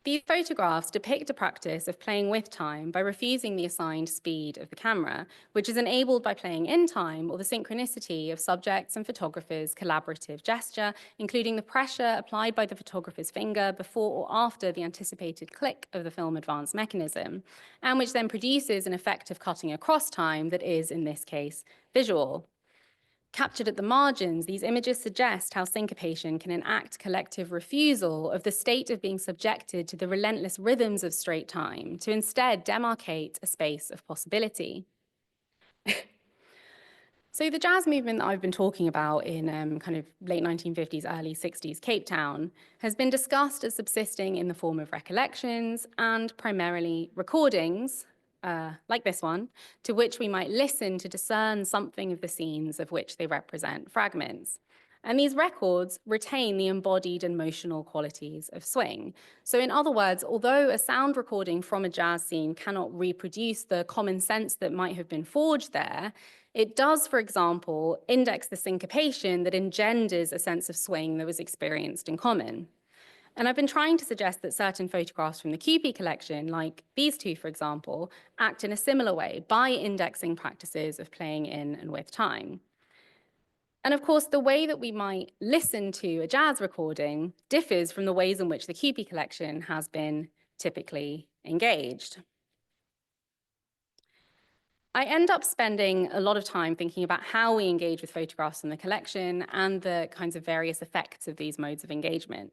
These photographs depict a practice of playing with time by refusing the assigned speed of the camera, which is enabled by playing in time or the synchronicity of subjects and photographers' collaborative gesture, including the pressure applied by the photographer's finger before or after the anticipated click of the film advance mechanism, and which then produces an effect of cutting across time that is, in this case, visual. Captured at the margins, these images suggest how syncopation can enact collective refusal of the state of being subjected to the relentless rhythms of straight time, to instead demarcate a space of possibility. So the jazz movement that I've been talking about in kind of late 1950s, early 60s Cape Town has been discussed as subsisting in the form of recollections and primarily recordings, like this one, to which we might listen to discern something of the scenes of which they represent fragments. And these records retain the embodied and emotional qualities of swing. So in other words, although a sound recording from a jazz scene cannot reproduce the common sense that might have been forged there, it does, for example, index the syncopation that engenders a sense of swing that was experienced in common. And I've been trying to suggest that certain photographs from the Kewpie collection, like these two, for example, act in a similar way by indexing practices of playing in and with time. And of course, the way that we might listen to a jazz recording differs from the ways in which the Kewpie collection has been typically engaged. I end up spending a lot of time thinking about how we engage with photographs in the collection and the kinds of various effects of these modes of engagement.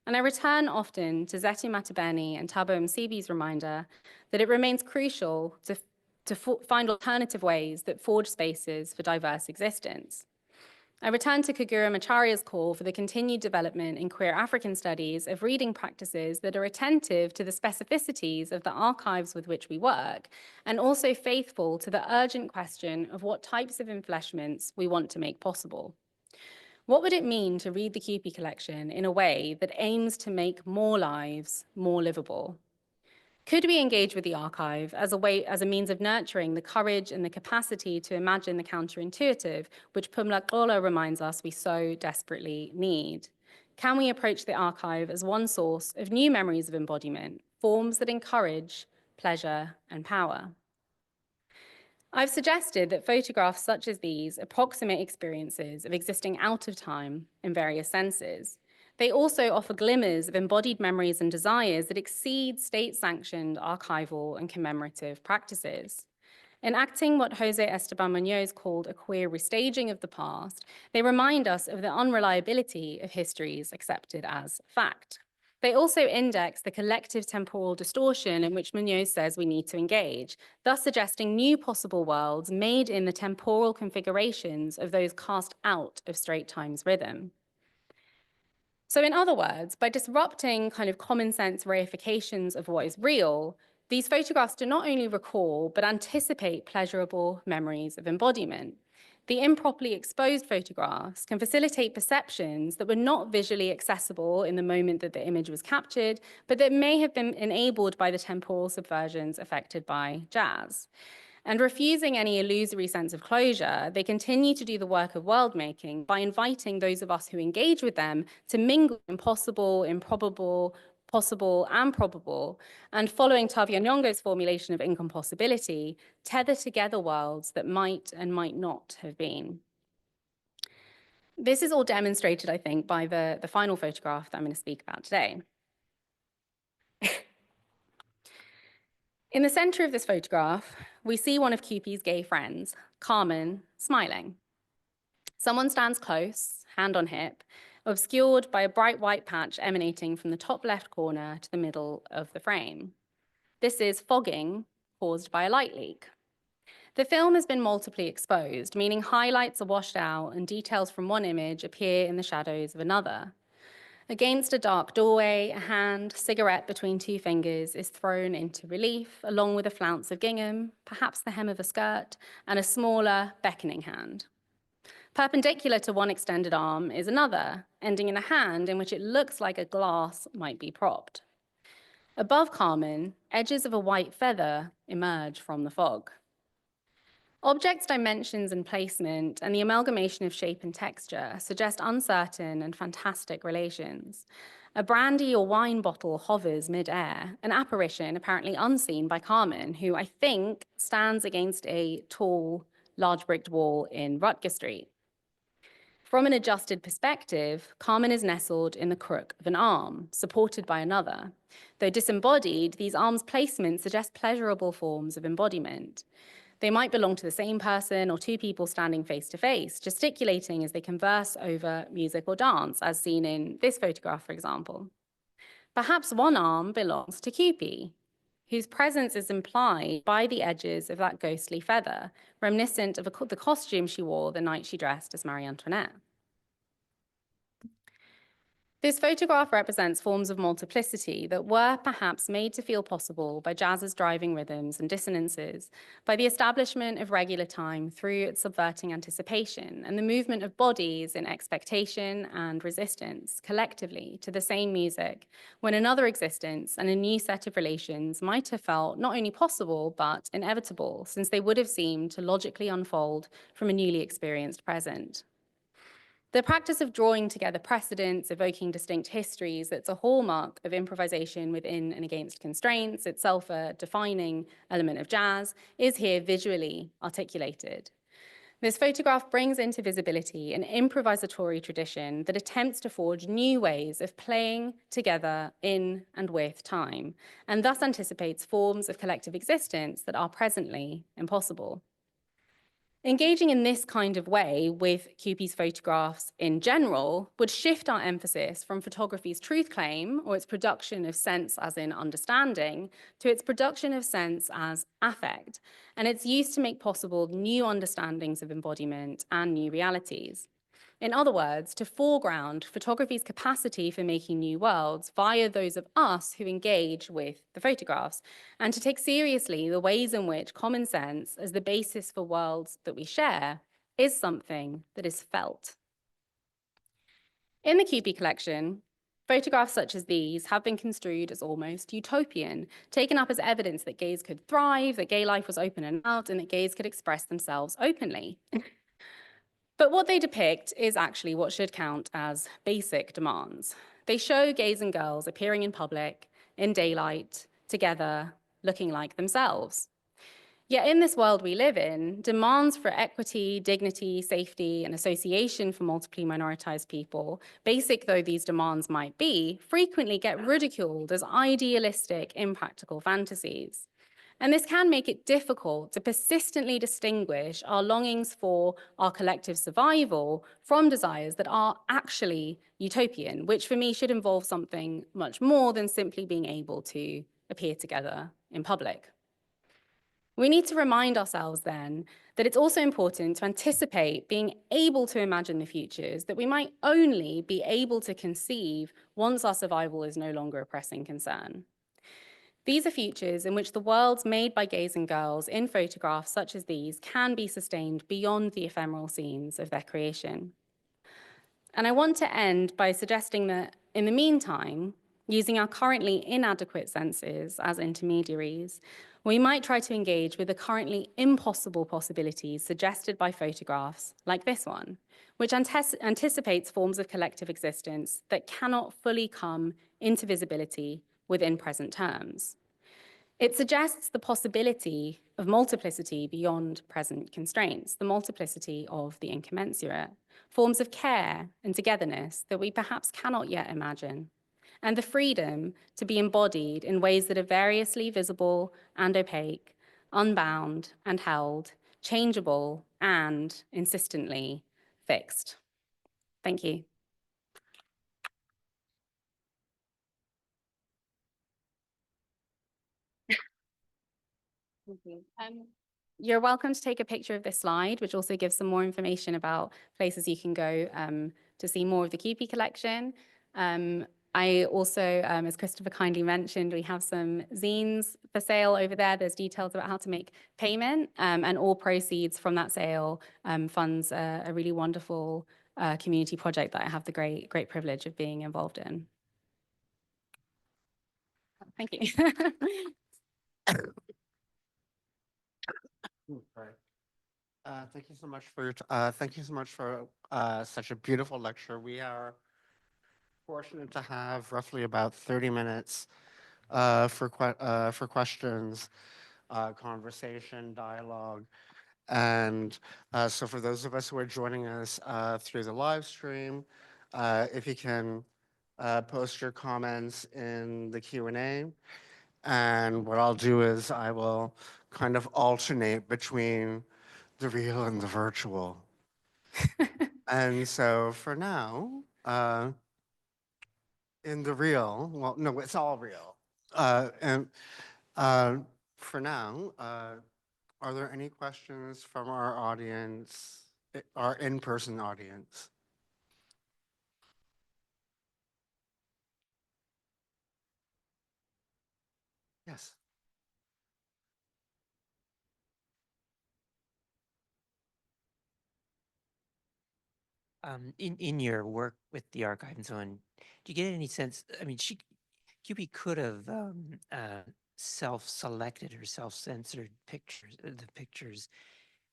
And I return often to Zetu Matabene and Thabo Msibi's reminder that it remains crucial to find alternative ways that forge spaces for diverse existence. I return to Kagura Macharya's call for the continued development in queer African studies of reading practices that are attentive to the specificities of the archives with which we work, and also faithful to the urgent question of what types of enfleshments we want to make possible. What would it mean to read the Kewpie collection in a way that aims to make more lives more livable? Could we engage with the archive as a means of nurturing the courage and the capacity to imagine the counterintuitive, which Pumla Gqolo reminds us we so desperately need? Can we approach the archive as one source of new memories of embodiment, forms that encourage pleasure and power? I've suggested that photographs such as these approximate experiences of existing out of time in various senses. They also offer glimmers of embodied memories and desires that exceed state-sanctioned archival and commemorative practices. Enacting what Jose Esteban Munoz called a queer restaging of the past, they remind us of the unreliability of histories accepted as fact. They also index the collective temporal distortion in which Munoz says we need to engage, thus suggesting new possible worlds made in the temporal configurations of those cast out of straight time's rhythm. So in other words, by disrupting kind of common sense reifications of what is real, these photographs do not only recall, but anticipate pleasurable memories of embodiment. The improperly exposed photographs can facilitate perceptions that were not visually accessible in the moment that the image was captured, but that may have been enabled by the temporal subversions affected by jazz. And refusing any illusory sense of closure, they continue to do the work of world-making by inviting those of us who engage with them to mingle impossible, improbable, possible, and probable, and following Tavia Nyong'o's formulation of incompossibility, tether together worlds that might and might not have been. This is all demonstrated, I think, by the final photograph that I'm going to speak about today. In the center of this photograph, we see one of Kewpie's gay friends, Carmen, smiling. Someone stands close, hand on hip, obscured by a bright white patch emanating from the top left corner to the middle of the frame. This is fogging caused by a light leak. The film has been multiply exposed, meaning highlights are washed out and details from one image appear in the shadows of another. Against a dark doorway, a hand, cigarette between two fingers, is thrown into relief, along with a flounce of gingham, perhaps the hem of a skirt, and a smaller, beckoning hand. Perpendicular to one extended arm is another, ending in a hand in which it looks like a glass might be propped. Above Carmen, edges of a white feather emerge from the fog. Objects' dimensions and placement and the amalgamation of shape and texture suggest uncertain and fantastic relations. A brandy or wine bottle hovers mid-air, an apparition apparently unseen by Carmen, who I think stands against a tall, large bricked wall in Rutger Street. From an adjusted perspective, Carmen is nestled in the crook of an arm, supported by another. Though disembodied, these arms' placements suggest pleasurable forms of embodiment. They might belong to the same person or two people standing face to face, gesticulating as they converse over music or dance, as seen in this photograph, for example. Perhaps one arm belongs to Kewpie, whose presence is implied by the edges of that ghostly feather, reminiscent of the costume she wore the night she dressed as Marie Antoinette. This photograph represents forms of multiplicity that were perhaps made to feel possible by jazz's driving rhythms and dissonances, by the establishment of regular time through its subverting anticipation, and the movement of bodies in expectation and resistance collectively to the same music, when another existence and a new set of relations might have felt not only possible, but inevitable, since they would have seemed to logically unfold from a newly experienced present. The practice of drawing together precedents, evoking distinct histories, that's a hallmark of improvisation within and against constraints, itself a defining element of jazz, is here visually articulated. This photograph brings into visibility an improvisatory tradition that attempts to forge new ways of playing together in and with time, and thus anticipates forms of collective existence that are presently impossible. Engaging in this kind of way with Kewpie's photographs in general would shift our emphasis from photography's truth claim, or its production of sense as in understanding, to its production of sense as affect, and its use to make possible new understandings of embodiment and new realities. In other words, to foreground photography's capacity for making new worlds via those of us who engage with the photographs, and to take seriously the ways in which common sense, as the basis for worlds that we share, is something that is felt. In the Kewpie collection, photographs such as these have been construed as almost utopian, taken up as evidence that gays could thrive, that gay life was open and out, and that gays could express themselves openly. But what they depict is actually what should count as basic demands. They show gays and girls appearing in public, in daylight, together, looking like themselves. Yet in this world we live in, demands for equity, dignity, safety, and association for multiply minoritized people, basic though these demands might be, frequently get ridiculed as idealistic, impractical fantasies. And this can make it difficult to persistently distinguish our longings for our collective survival from desires that are actually utopian, which for me should involve something much more than simply being able to appear together in public. We need to remind ourselves then that it's also important to anticipate being able to imagine the futures that we might only be able to conceive once our survival is no longer a pressing concern. These are futures in which the worlds made by gays and girls in photographs such as these can be sustained beyond the ephemeral scenes of their creation. And I want to end by suggesting that in the meantime, using our currently inadequate senses as intermediaries, we might try to engage with the currently impossible possibilities suggested by photographs like this one, which anticipates forms of collective existence that cannot fully come into visibility within present terms. It suggests the possibility of multiplicity beyond present constraints, the multiplicity of the incommensurate, forms of care and togetherness that we perhaps cannot yet imagine, and the freedom to be embodied in ways that are variously visible and opaque, unbound and held, changeable and insistently fixed. Thank you. Thank you. You're welcome to take a picture of this slide, which also gives some more information about places you can go to see more of the Kewpie collection. I also, as Christopher kindly mentioned, we have some zines for sale over there. There's details about how to make payment, and all proceeds from that sale funds a really wonderful community project that I have the great privilege of being involved in. Thank you. Thank you so much for such a beautiful lecture. We are fortunate to have roughly about 30 minutes for questions, conversation, dialogue, and so for those of us who are joining us through the live stream, if you can post your comments in the Q&A, and what I'll do is I will kind of alternate between the real and the virtual. And so for now, in the real, well, no, it's all real. And for now, are there any questions from our audience, our in-person audience? Yes. In your work with the archive and so on, do you get any sense? I mean, Kewpie could have self-selected or self-censored pictures. The pictures.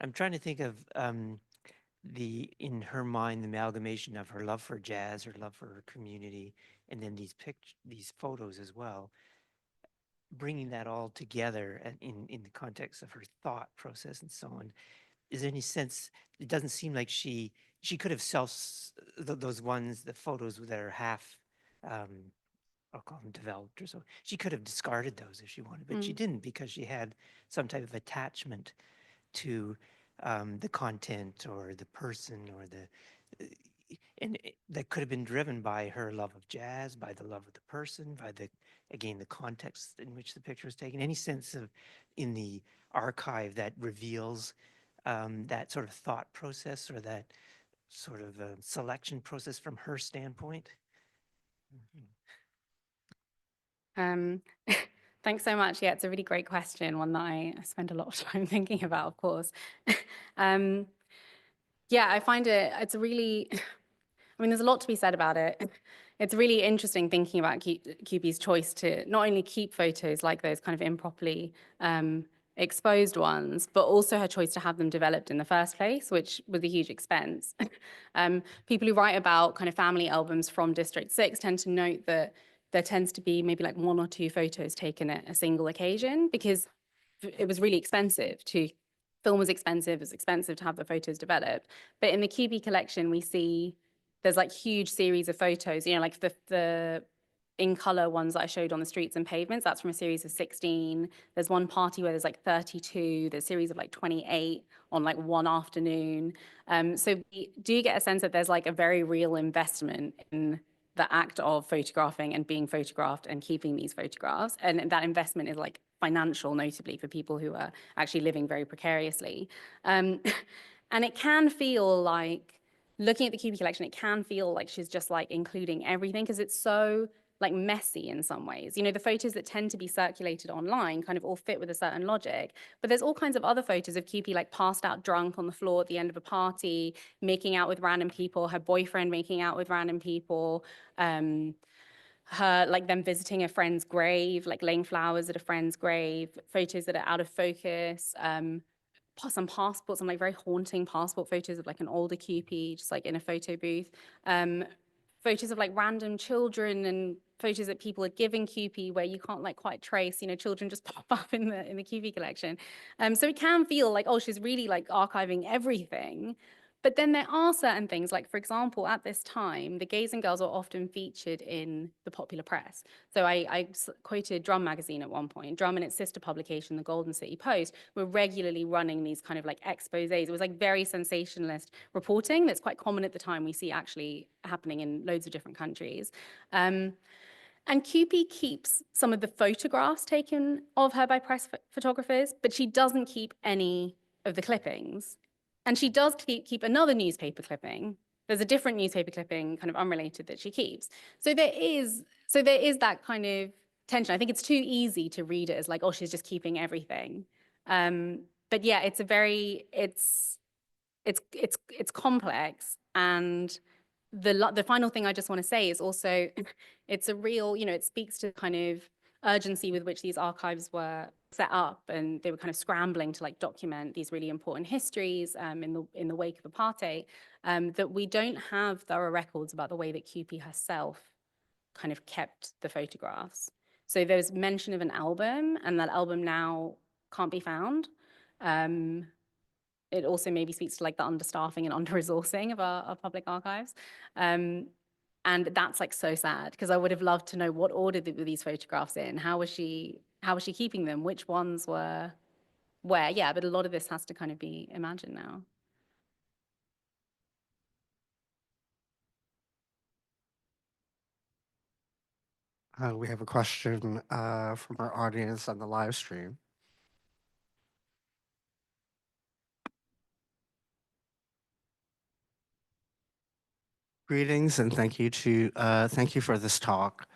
I'm trying to think of in her mind the amalgamation of her love for jazz, her love for her community, and then these photos as well. Bringing that all together and in the context of her thought process and so on. Is there any sense? It doesn't seem like she could have those ones, the photos that are half, I'll call them developed or so. She could have discarded those if she wanted, but she didn't because she had some type of attachment to the content or the person or that could have been driven by her love of jazz, by the love of the person, by the context in which the picture was taken. Any sense of in the archive that reveals that sort of thought process or that sort of selection process from her standpoint? Thanks so much. Yeah, it's a really great question, one that I spend a lot of time thinking about, of course. Yeah, I find it's a really, I mean, there's a lot to be said about it. It's really interesting thinking about Kewpie's choice to not only keep photos like those kind of improperly exposed ones, but also her choice to have them developed in the first place, which was a huge expense. People who write about kind of family albums from District 6 tend to note that there tends to be maybe like 1 or 2 photos taken at a single occasion because it was really expensive to film was expensive, it was expensive to have the photos developed. But in the Kewpie collection, we see there's like huge series of photos, you know, like the in color ones that I showed on the streets and pavements, that's from a series of 16. There's one party where there's like 32, there's a series of like 28 on like one afternoon. So we do get a sense that there's like a very real investment in the act of photographing and being photographed and keeping these photographs. And that investment is like financial, notably for people who are actually living very precariously. And it can feel like, looking at the Kewpie collection, it can feel like she's just like including everything because it's so like messy in some ways. You know, the photos that tend to be circulated online kind of all fit with a certain logic, but there's all kinds of other photos of Kewpie like passed out drunk on the floor at the end of a party, making out with random people, her boyfriend making out with random people, her like them visiting a friend's grave, like laying flowers at a friend's grave, photos that are out of focus, some passports, some like very haunting passport photos of like an older Kewpie, just like in a photo booth. Photos of like random children and photos that people are giving Kewpie where you can't like quite trace, you know, children just pop up in the Kewpie collection. So it can feel like, oh, she's really like archiving everything. But then there are certain things, like, for example, at this time, the gays and girls are often featured in the popular press. So I quoted Drum magazine at one point. Drum and its sister publication, the Golden City Post, were regularly running these kind of like exposés. It was like very sensationalist reporting that's quite common at the time. We see actually happening in loads of different countries. And Kewpie keeps some of the photographs taken of her by press photographers, but she doesn't keep any of the clippings. And she does keep another newspaper clipping. There's a different newspaper clipping, kind of unrelated, that she keeps. So there is that kind of tension. I think it's too easy to read it as like, oh, she's just keeping everything. But yeah, it's complex. And the final thing I just want to say is also, it's a real, you know, it speaks to kind of urgency with which these archives were set up, and they were kind of scrambling to like document these really important histories in the wake of apartheid, that we don't have thorough records about the way that Kewpie herself kind of kept the photographs. So there's mention of an album, and that album now can't be found. It also maybe speaks to like the understaffing and under-resourcing of our public archives. And that's like so sad, because I would have loved to know what order were these photographs in. How was she keeping them? Which ones were where? Yeah, but a lot of this has to kind of be imagined now. We have a question from our audience on the live stream. Greetings and thank you for this talk.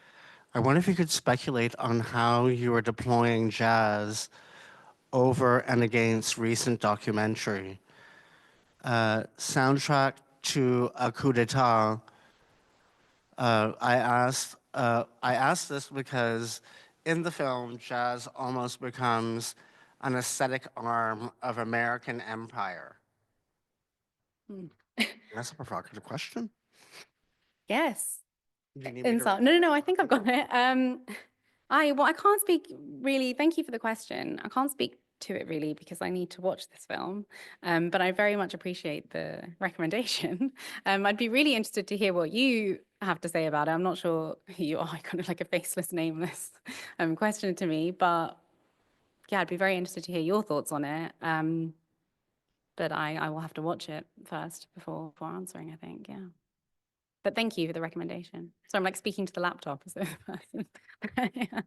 I wonder if you could speculate on how you are deploying jazz over and against recent documentary. Soundtrack to a coup d'etat. I asked this because in the film, jazz almost becomes an aesthetic arm of American empire. That's a provocative question. Yes. Do you need me to Insult. No, I think I've got it. I can't speak really. Thank you for the question. I can't speak to it really because I need to watch this film. But I very much appreciate the recommendation. I'd be really interested to hear what you have to say about it. I'm not sure who you are, kind of like a faceless, nameless question to me. But yeah, I'd be very interested to hear your thoughts on it. But I will have to watch it first before answering, I think. Yeah. But thank you for the recommendation. So I'm like speaking to the laptop as a person. Yeah.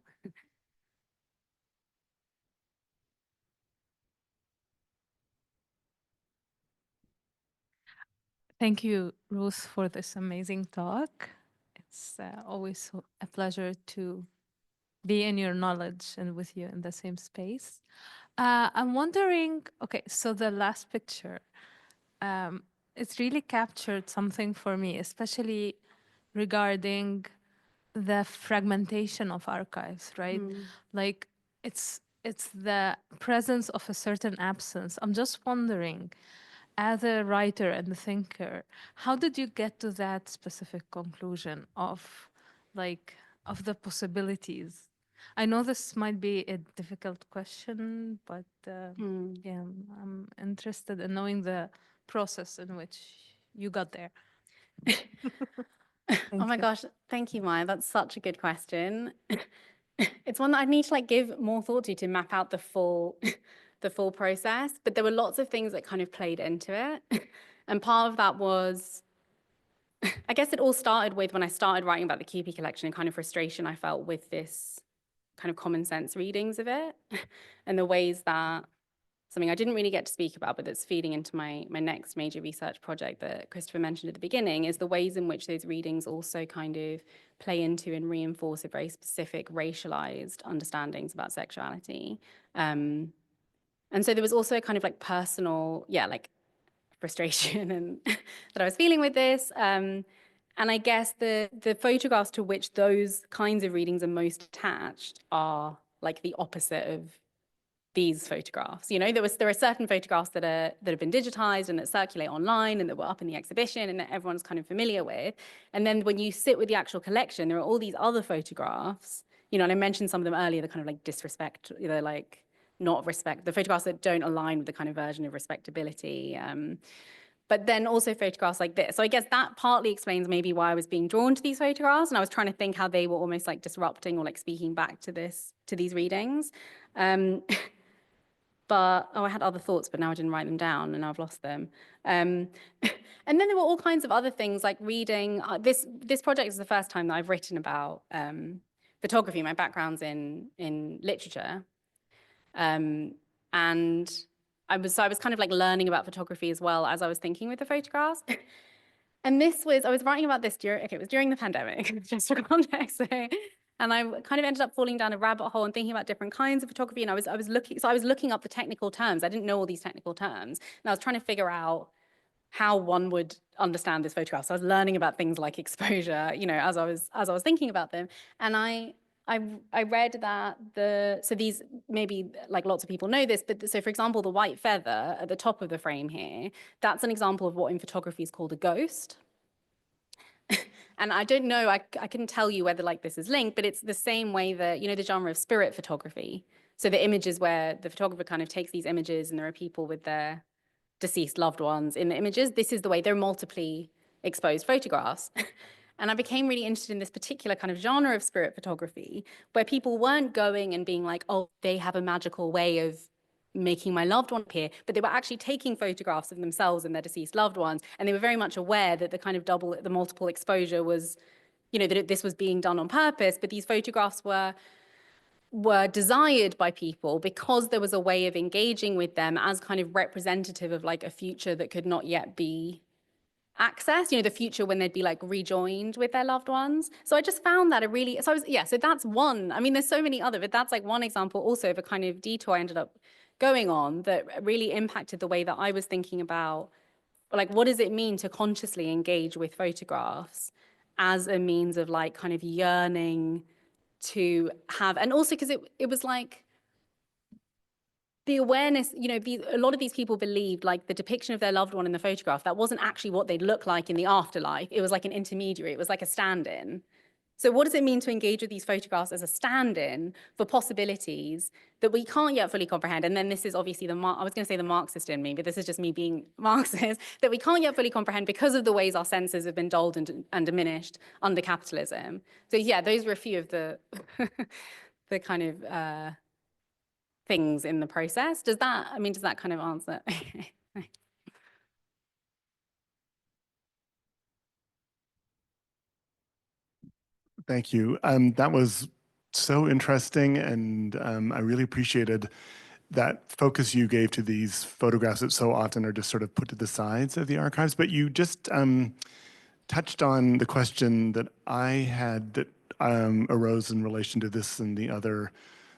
Thank you, Ruth, for this amazing talk. It's always a pleasure to be in your knowledge and with you in the same space. I'm wondering, okay, so the last picture, it's really captured something for me, especially regarding the fragmentation of archives, right? Like it's the presence of a certain absence. I'm just wondering, as a writer and a thinker, how did you get to that specific conclusion of the possibilities? I know this might be a difficult question, but yeah, I'm interested in knowing the process in which you got there. Oh my gosh, thank you, Maya. That's such a good question. It's one that I need to like give more thought to map out the full process. But there were lots of things that kind of played into it. And part of that was, I guess it all started with when I started writing about the Kewpie collection and kind of frustration I felt with this kind of common sense readings of it and the ways that something I didn't really get to speak about, but that's feeding into my next major research project that Christopher mentioned at the beginning, is the ways in which those readings also kind of play into and reinforce a very specific racialized understandings about sexuality. And so there was also a kind of like personal, like frustration and that I was feeling with this. And I guess the photographs to which those kinds of readings are most attached are like the opposite of these photographs. You know, there are certain photographs that have been digitized and that circulate online and that were up in the exhibition and that everyone's kind of familiar with. And then when you sit with the actual collection, there are all these other photographs, you know, and I mentioned some of them earlier, the kind of like disrespect, they're like not respect, the photographs that don't align with the kind of version of respectability. But then also photographs like this. So I guess that partly explains maybe why I was being drawn to these photographs. And I was trying to think how they were almost like disrupting or like speaking back to these readings. But, I had other thoughts, but now I didn't write them down and I've lost them. And then there were all kinds of other things like reading. This project is the first time that I've written about photography. My background's in literature. And I was kind of like learning about photography as well as I was thinking with the photographs. And I was writing about this it was during the pandemic, just for context. And I kind of ended up falling down a rabbit hole and thinking about different kinds of photography. And I was looking up the technical terms. I didn't know all these technical terms. And I was trying to figure out how one would understand this photograph. So I was learning about things like exposure, you know, as I was thinking about them. And I read that so these, maybe like lots of people know this, but so for example, the white feather at the top of the frame here, that's an example of what in photography is called a ghost. And I don't know, I couldn't tell you whether like this is linked, but it's the same way that, you know, the genre of spirit photography. So the images where the photographer kind of takes these images and there are people with their deceased loved ones in the images. This is the way they're multiply exposed photographs. And I became really interested in this particular kind of genre of spirit photography where people weren't going and being like, oh, they have a magical way of making my loved one appear, but they were actually taking photographs of themselves and their deceased loved ones. And they were very much aware that the kind of the multiple exposure was, you know, that this was being done on purpose, but these photographs were desired by people because there was a way of engaging with them as kind of representative of like a future that could not yet be accessed, you know, the future when they'd be like rejoined with their loved ones. So I just found that so that's one, I mean, there's so many other, but that's like one example also of a kind of detour I ended up going on that really impacted the way that I was thinking about, like, what does it mean to consciously engage with photographs as a means of like kind of yearning to have, and also because it was like the awareness, you know, a lot of these people believed like the depiction of their loved one in the photograph, that wasn't actually what they'd look like in the afterlife. It was like an intermediary. It was like a stand-in. So what does it mean to engage with these photographs as a stand-in for possibilities that we can't yet fully comprehend? And then this is obviously I was going to say the Marxist in me, but this is just me being Marxist, that we can't yet fully comprehend because of the ways our senses have been dulled and diminished under capitalism. So yeah, those were a few of the the kind of things in the process. Does that kind of answer? Thank you. That was so interesting, and I really appreciated that focus you gave to these photographs that so often are just sort of put to the sides of the archives. But you just touched on the question that I had that arose in relation to this and the other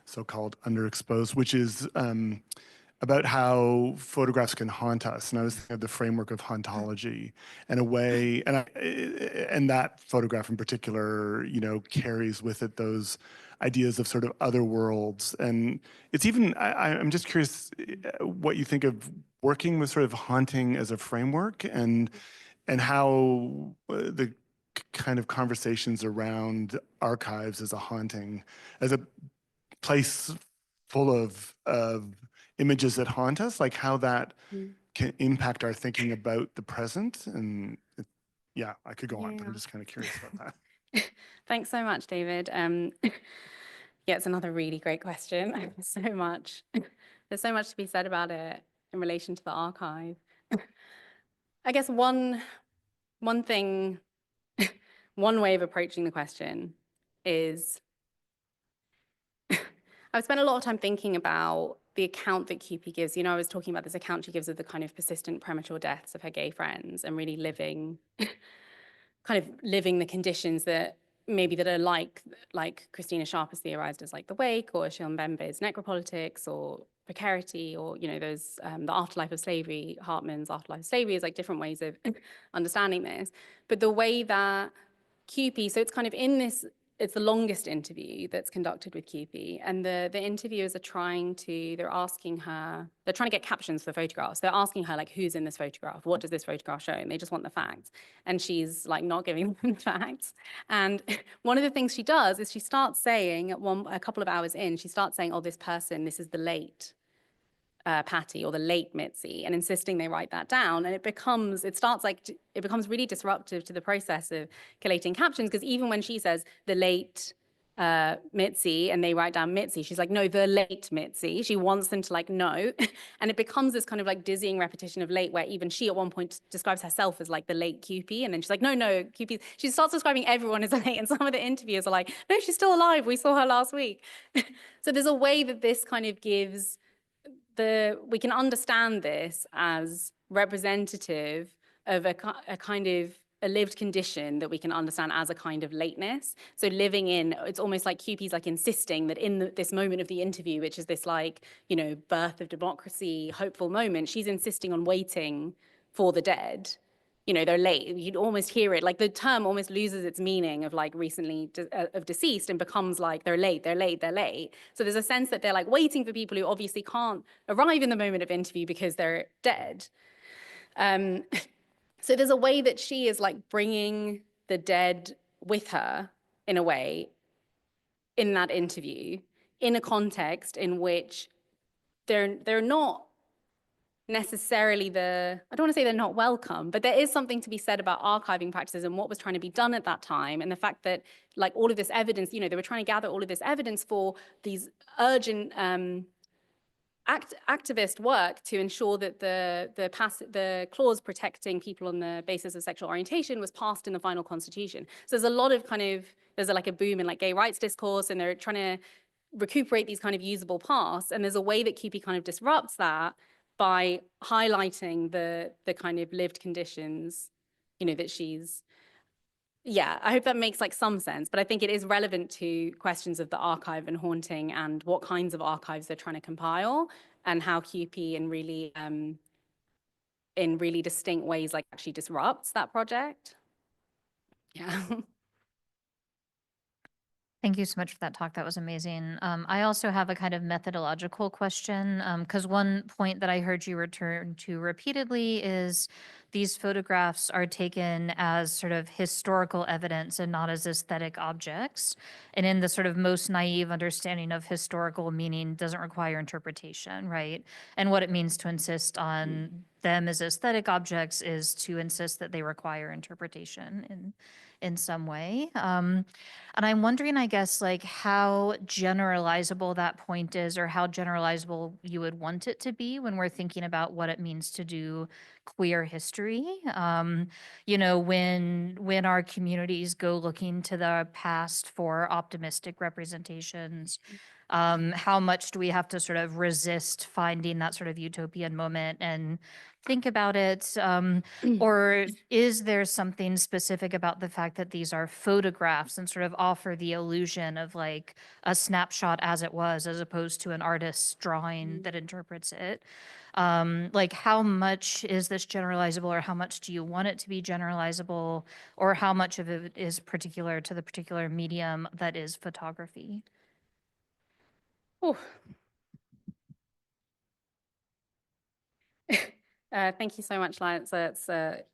so-called underexposed, which is about how photographs can haunt us. And I was thinking of the framework of hauntology and a way, and that photograph in particular, you know, carries with it those ideas of sort of other worlds. And it's even, I'm just curious what you think of working with sort of haunting as a framework and how the kind of conversations around archives as a haunting, as a place full of images that haunt us, like how that can impact our thinking about the present. And yeah, I could go on, but I'm just kind of curious about that. Thanks so much, David. Yeah, it's another really great question. There's so much to be said about it in relation to the archive. I guess one thing, one way of approaching the question is I've spent a lot of time thinking about the account that Kewpie gives. You know, I was talking about this account she gives of the kind of persistent premature deaths of her gay friends and really living, kind of living the conditions that maybe that are like Christina Sharp has theorized as like the wake, or Ashil Mbembe's necropolitics, or precarity, or, you know, those, the afterlife of slavery, Hartman's afterlife of slavery is like different ways of understanding this. But the way that Kewpie, so it's kind of in this, it's the longest interview that's conducted with Kewpie, and the interviewers are they're asking her, they're trying to get captions for photographs. They're asking her, like, who's in this photograph? What does this photograph show? And they just want the facts. And she's like not giving them the facts. And one of the things she does is she starts saying a couple of hours in, she starts saying, oh, this person, this is the late Patty or the late Mitzi, and insisting they write that down. And it becomes really disruptive to the process of collating captions, because even when she says the late Mitzi and they write down Mitzi, she's like, no, the late Mitzi. She wants them to like know. And it becomes this kind of like dizzying repetition of late, where even she at one point describes herself as like the late Kewpie. And then she's like, no, Kewpie. She starts describing everyone as late. And some of the interviewers are like, no, she's still alive. We saw her last week. So there's a way that this kind of gives we can understand this as representative of a kind of a lived condition that we can understand as a kind of lateness. So living in, it's almost like Kewpie's like insisting that in this moment of the interview, which is this like, you know, birth of democracy, hopeful moment, she's insisting on waiting for the dead. You know, they're late. You'd almost hear it, like the term almost loses its meaning of like recently of deceased and becomes like they're late. So there's a sense that they're like waiting for people who obviously can't arrive in the moment of interview because they're dead. So there's a way that she is like bringing the dead with her in a way in that interview, in a context in which they're not necessarily I don't want to say they're not welcome, but there is something to be said about archiving practices and what was trying to be done at that time, and the fact that like all of this evidence, you know, they were trying to gather all of this evidence for these urgent activist work to ensure that the clause protecting people on the basis of sexual orientation was passed in the final constitution. So there's a lot of kind of, there's like a boom in like gay rights discourse, and they're trying to recuperate these kind of usable paths, and there's a way that Kewpie kind of disrupts that by highlighting the kind of lived conditions, you know, that she's, yeah, I hope that makes like some sense, but I think it is relevant to questions of the archive and haunting and what kinds of archives they're trying to compile, and how Kewpie in really distinct ways like actually disrupts that project. Yeah. Thank you so much for that talk. That was amazing. I also have a kind of methodological question, because one point that I heard you return to repeatedly is these photographs are taken as sort of historical evidence and not as aesthetic objects. And in the sort of most naive understanding of historical meaning doesn't require interpretation, right? And what it means to insist on them as aesthetic objects is to insist that they require interpretation in some way. And I'm wondering, I guess, like how generalizable that point is, or how generalizable you would want it to be when we're thinking about what it means to do queer history. You know, when our communities go looking to the past for optimistic representations, how much do we have to sort of resist finding that sort of utopian moment and think about it? Or is there something specific about the fact that these are photographs and sort of offer the illusion of like a snapshot as it was, as opposed to an artist's drawing that interprets it? Like how much is this generalizable, or how much do you want it to be generalizable, or how much of it is particular to the particular medium that is photography? Oh. Thank you so much, Lance. It's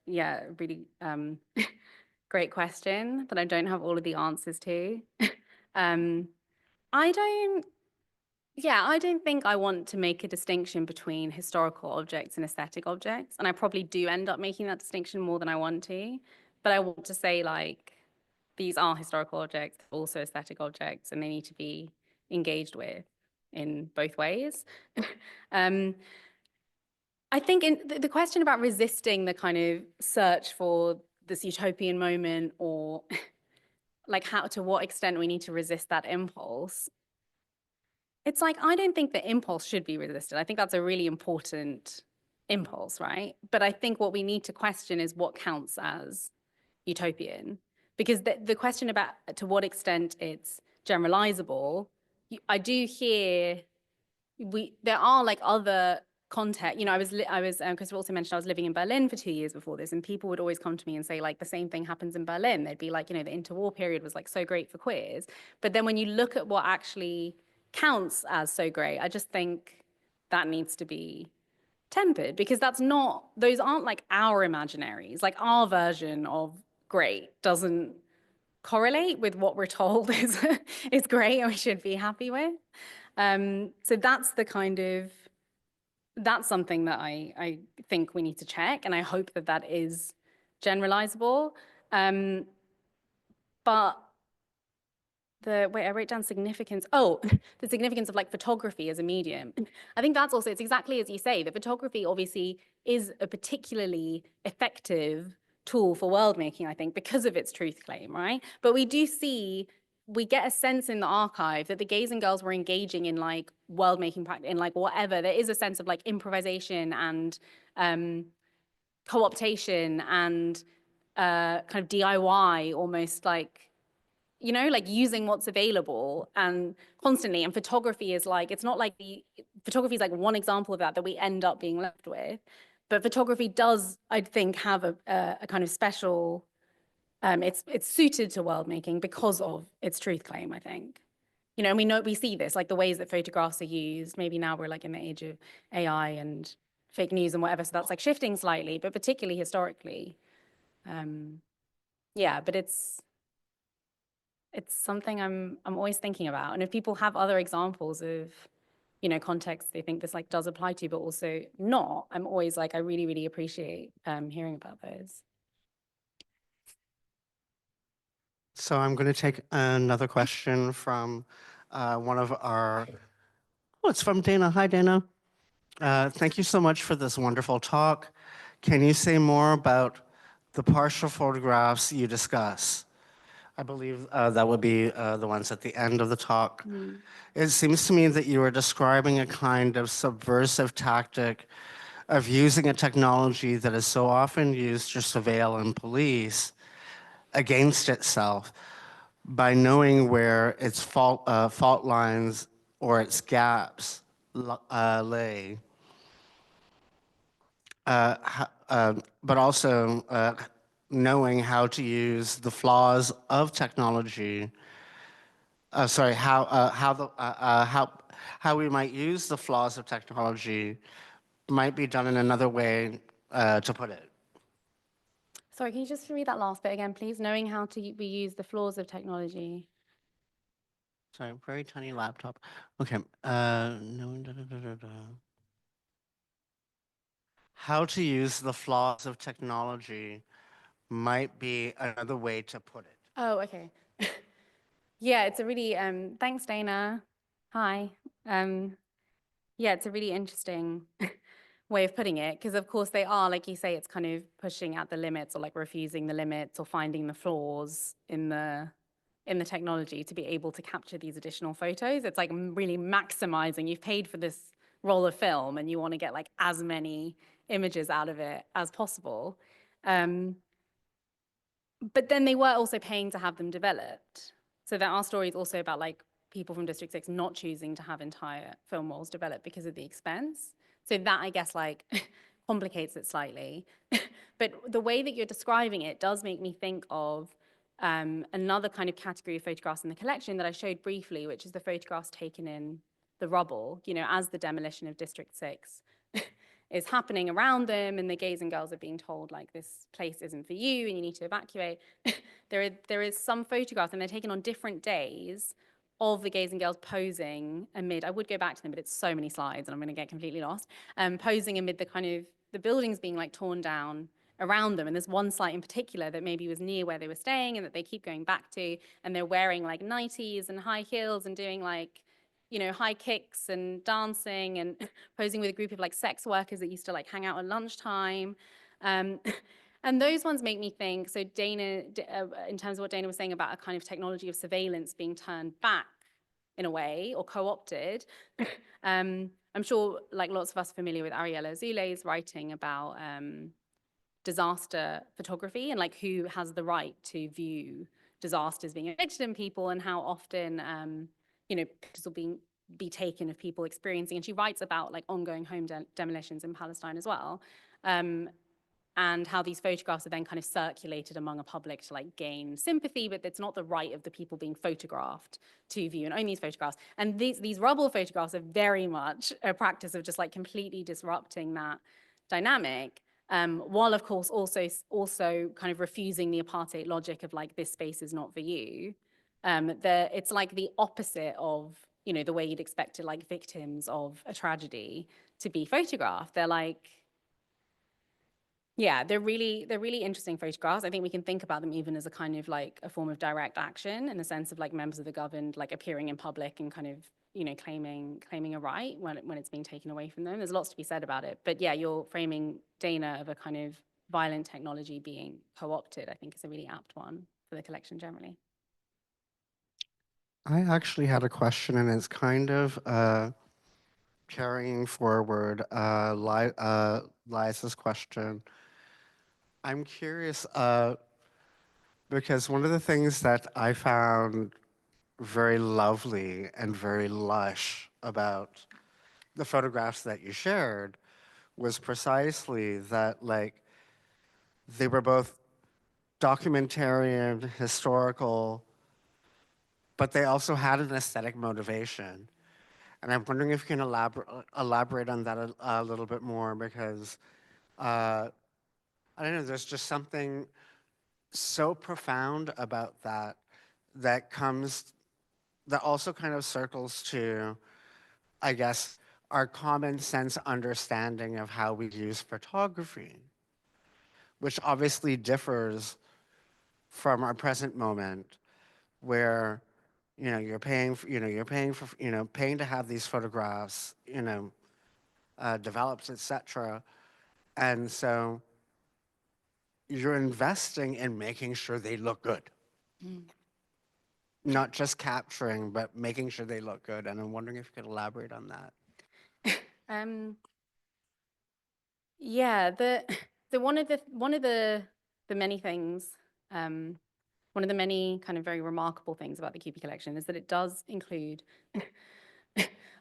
yeah, really great question that I don't have all of the answers to. I don't think I want to make a distinction between historical objects and aesthetic objects, and I probably do end up making that distinction more than I want to. But I want to say, like, these are historical objects, also aesthetic objects, and they need to be engaged with in both ways. I think in the question about resisting the kind of search for this utopian moment, or like how, to what extent we need to resist that impulse. it's like, I don't think the impulse should be resisted. I think that's a really important impulse, right? But I think what we need to question is what counts as utopian. Because the question about to what extent it's generalizable, I do hear there are like other context. I was Christopher also mentioned I was living in Berlin for 2 years before this, and people would always come to me and say like the same thing happens in Berlin. They'd be like, the interwar period was like so great for queers, but then when you look at what actually counts as so great, I just think that needs to be tempered, because those aren't like our imaginaries. Like our version of great doesn't correlate with what we're told is great and we should be happy with. So that's something that I think we need to check, and I hope that is generalizable. But I wrote down significance. Oh, the significance of like photography as a medium. I think that's also, it's exactly as you say, the photography obviously is a particularly effective tool for world making, I think, because of its truth claim, right? But we get a sense in the archive that the gays and girls were engaging in like world making practice, in like whatever. There is a sense of like improvisation and co-optation and kind of DIY, almost like, like using what's available and constantly. And photography is like, it's not like photography is like one example of that we end up being left with. But photography does, I think, have a kind of special, it's suited to world making because of its truth claim, I think. And we see this, like the ways that photographs are used. Maybe now we're like in the age of AI and fake news and whatever, so that's like shifting slightly, but particularly historically. Yeah, but it's something I'm always thinking about. And if people have other examples of, contexts they think this like does apply to, but also not, I'm always like, I really, really appreciate hearing about those. So I'm going to take another question from one of our, it's from Dana. Hi, Dana. Thank you so much for this wonderful talk. Can you say more about the partial photographs you discuss? I believe that would be the ones at the end of the talk. It seems to me that you are describing a kind of subversive tactic of using a technology that is so often used to surveil and police against itself by knowing where its fault lines or its gaps lay. But also knowing how to use the flaws of technology. How we might use the flaws of technology might be done in another way, to put it. Sorry, can you just read that last bit again, please? Knowing how we use the flaws of technology. Sorry, very tiny laptop. Okay. No, How to use the flaws of technology might be another way to put it. Oh, okay. Yeah, it's a really, thanks, Dana. Hi. Yeah, it's a really interesting way of putting it, because of course they are, like you say, it's kind of pushing at the limits or like refusing the limits or finding the flaws in the technology to be able to capture these additional photos. It's like really maximizing. You've paid for this roll of film and you want to get like as many images out of it as possible. But then they were also paying to have them developed. So there are stories also about like people from District 6 not choosing to have entire film rolls developed because of the expense. So that, I guess, like complicates it slightly. But the way that you're describing it does make me think of another kind of category of photographs in the collection that I showed briefly, which is the photographs taken in the rubble, as the demolition of District 6 is happening around them, and the gays and girls are being told, like, this place isn't for you and you need to evacuate. There is some photographs, and they're taken on different days, of the gays and girls posing amid, I would go back to them, but it's so many slides and I'm going to get completely lost, posing amid the kind of, the buildings being like torn down around them. And there's one site in particular that maybe was near where they were staying and that they keep going back to, and they're wearing like nighties and high heels and doing like, high kicks and dancing and posing with a group of like sex workers that used to like hang out at lunchtime. And those ones make me think, so Dana, in terms of what Dana was saying about a kind of technology of surveillance being turned back in a way, or co-opted. I'm sure like lots of us are familiar with Ariella Azule's writing about disaster photography and like who has the right to view disasters being inflicted on people, and how often pictures will be taken of people experiencing, and she writes about like ongoing home demolitions in Palestine as well, and how these photographs are then kind of circulated among a public to like gain sympathy, but it's not the right of the people being photographed to view and own these photographs. And these rubble photographs are very much a practice of just like completely disrupting that dynamic, while of course also kind of refusing the apartheid logic of like, this space is not for you. It's like the opposite of, the way you'd expect like victims of a tragedy to be photographed. They're like, yeah, they're really interesting photographs. I think we can think about them even as a kind of like a form of direct action, in the sense of like members of the governed like appearing in public and kind of claiming a right when it's being taken away from them. There's lots to be said about it, but yeah, you're framing, Dana, of a kind of violent technology being co-opted, I think is a really apt one for the collection generally. I actually had a question, and it's kind of carrying forward Liza's question. I'm curious because one of the things that I found very lovely and very lush about the photographs that you shared was precisely that, like, they were both documentarian, historical, but they also had an aesthetic motivation. And I'm wondering if you can elaborate on that a little bit more, because I don't know, there's just something so profound about that that also kind of circles to, I guess, our common sense understanding of how we use photography, which obviously differs from our present moment, where you're paying to have these photographs developed, etc. And so you're investing in making sure they look good. Not just capturing, but making sure they look good. And I'm wondering if you could elaborate on that. Yeah, one of the many things, one of the many kind of very remarkable things about the Kewpie collection is that it does include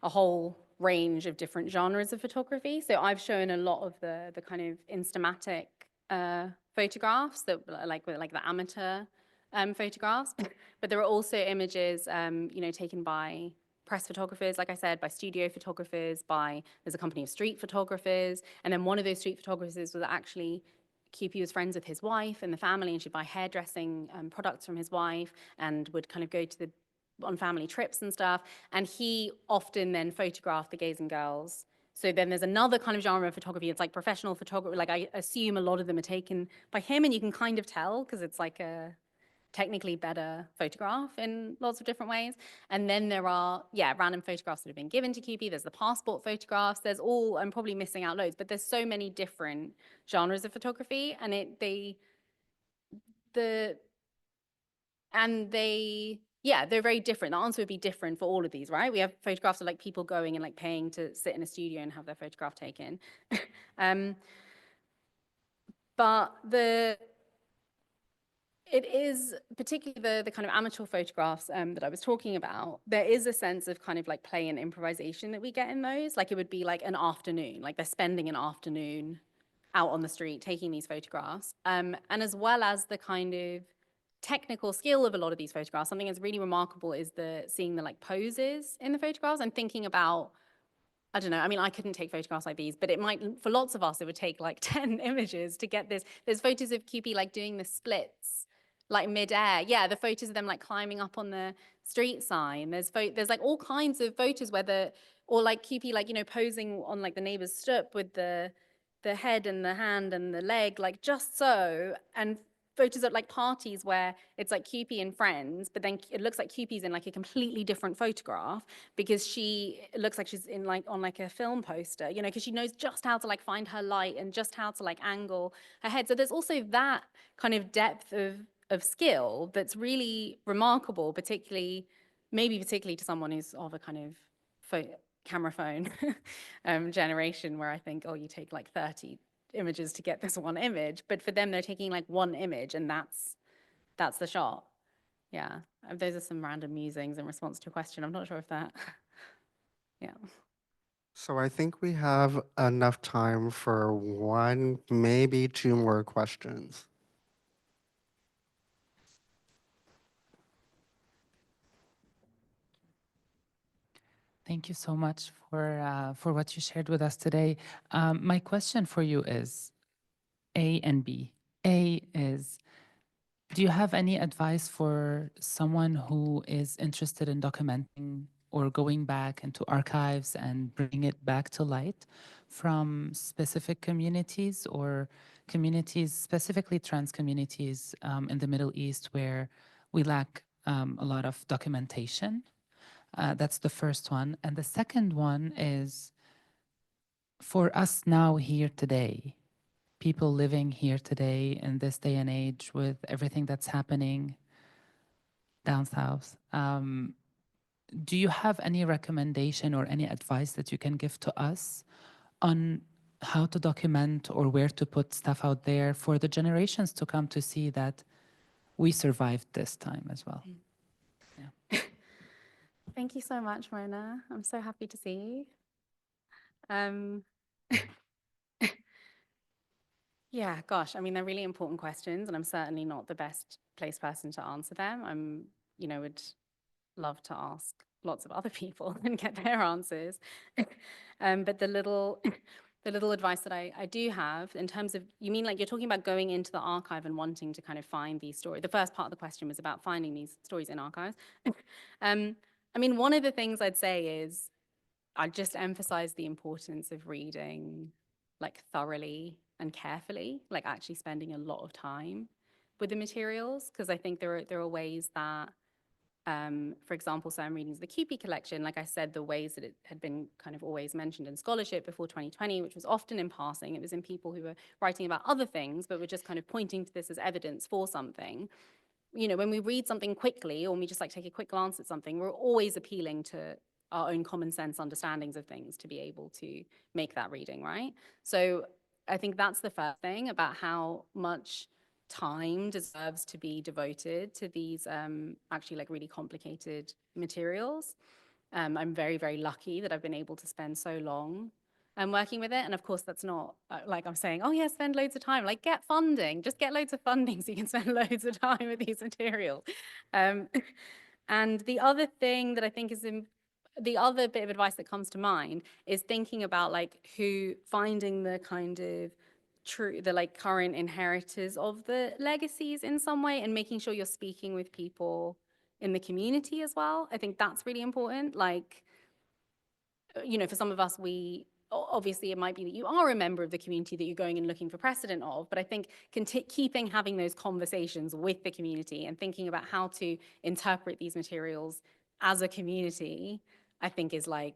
a whole range of different genres of photography. So I've shown a lot of the kind of instamatic photographs that like the amateur photographs, but there are also images taken by press photographers, like I said, by studio photographers, there's a company of street photographers, and then one of those street photographers was actually, Kewpie was friends with his wife and the family, and she'd buy hairdressing products from his wife and would kind of go on family trips and stuff, and he often then photographed the gays and girls. So then there's another kind of genre of photography. It's like professional photography. Like I assume a lot of them are taken by him, and you can kind of tell because it's like a technically better photograph in lots of different ways. And then there are, random photographs that have been given to Kewpie. There's the passport photographs. There's I'm probably missing out loads, but there's so many different genres of photography, and they're very different. The answer would be different for all of these, right? We have photographs of like people going and like paying to sit in a studio and have their photograph taken. But it is particularly the kind of amateur photographs that I was talking about. There is a sense of kind of like play and improvisation that we get in those. Like it would be like an afternoon, like they're spending an afternoon out on the street taking these photographs. And as well as the kind of technical skill of a lot of these photographs, something that's really remarkable is seeing the like poses in the photographs and thinking about, I don't know, I mean, I couldn't take photographs like these, but it might, for lots of us, it would take like 10 images to get this. There's photos of Kewpie like doing the splits, like midair. Yeah, the photos of them like climbing up on the street sign. There's like all kinds of photos or like Kewpie like, posing on like the neighbor's stoop with the head and the hand and the leg, like just so, and photos at like parties where it's like Kewpie and friends, but then it looks like Kewpie's in like a completely different photograph because it looks like she's in like on like a film poster, because she knows just how to like find her light and just how to like angle her head. So there's also that kind of depth of skill that's really remarkable, particularly maybe particularly to someone who's of a kind of camera phone generation, where I think, oh, you take like 30 images to get this one image, but for them, they're taking like one image, and that's the shot. Yeah, those are some random musings in response to a question. I'm not sure if that, yeah. So I think we have enough time for one, maybe two more questions. Thank you so much for what you shared with us today. My question for you is A and B. A is, do you have any advice for someone who is interested in documenting or going back into archives and bringing it back to light from specific communities or communities, specifically trans communities in the Middle East, where we lack a lot of documentation? That's the first one. And the second one is, for us now here today, people living here today in this day and age with everything that's happening down south, do you have any recommendation or any advice that you can give to us on how to document or where to put stuff out there for the generations to come to see that we survived this time as well? Thank you so much, Mona. I'm so happy to see you. Yeah, gosh, I mean, they're really important questions, and I'm certainly not the best placed person to answer them. Would love to ask lots of other people and get their answers. But the little advice that I do have in terms of, you mean like you're talking about going into the archive and wanting to kind of find these stories. The first part of the question was about finding these stories in archives. I mean, one of the things I'd say is I'd just emphasize the importance of reading like thoroughly and carefully, like actually spending a lot of time with the materials, because I think there are ways that, for example, so I'm reading the Kewpie collection, like I said, the ways that it had been kind of always mentioned in scholarship before 2020, which was often in passing. It was in people who were writing about other things, but were just kind of pointing to this as evidence for something. You know, when we read something quickly, or when we just like take a quick glance at something, we're always appealing to our own common sense understandings of things to be able to make that reading, right? So I think that's the first thing about how much time deserves to be devoted to these actually like really complicated materials. I'm very, very lucky that I've been able to spend so long working with it. And of course, that's not like I'm saying, oh yeah, spend loads of time, like get funding, just get loads of funding so you can spend loads of time with these materials. And the other thing that I think is the other bit of advice that comes to mind is thinking about like finding the kind of the like current inheritors of the legacies in some way, and making sure you're speaking with people in the community as well. I think that's really important. Like, you know, for some of us, obviously it might be that you are a member of the community that you're going and looking for precedent of, but I think having those conversations with the community and thinking about how to interpret these materials as a community, I think is like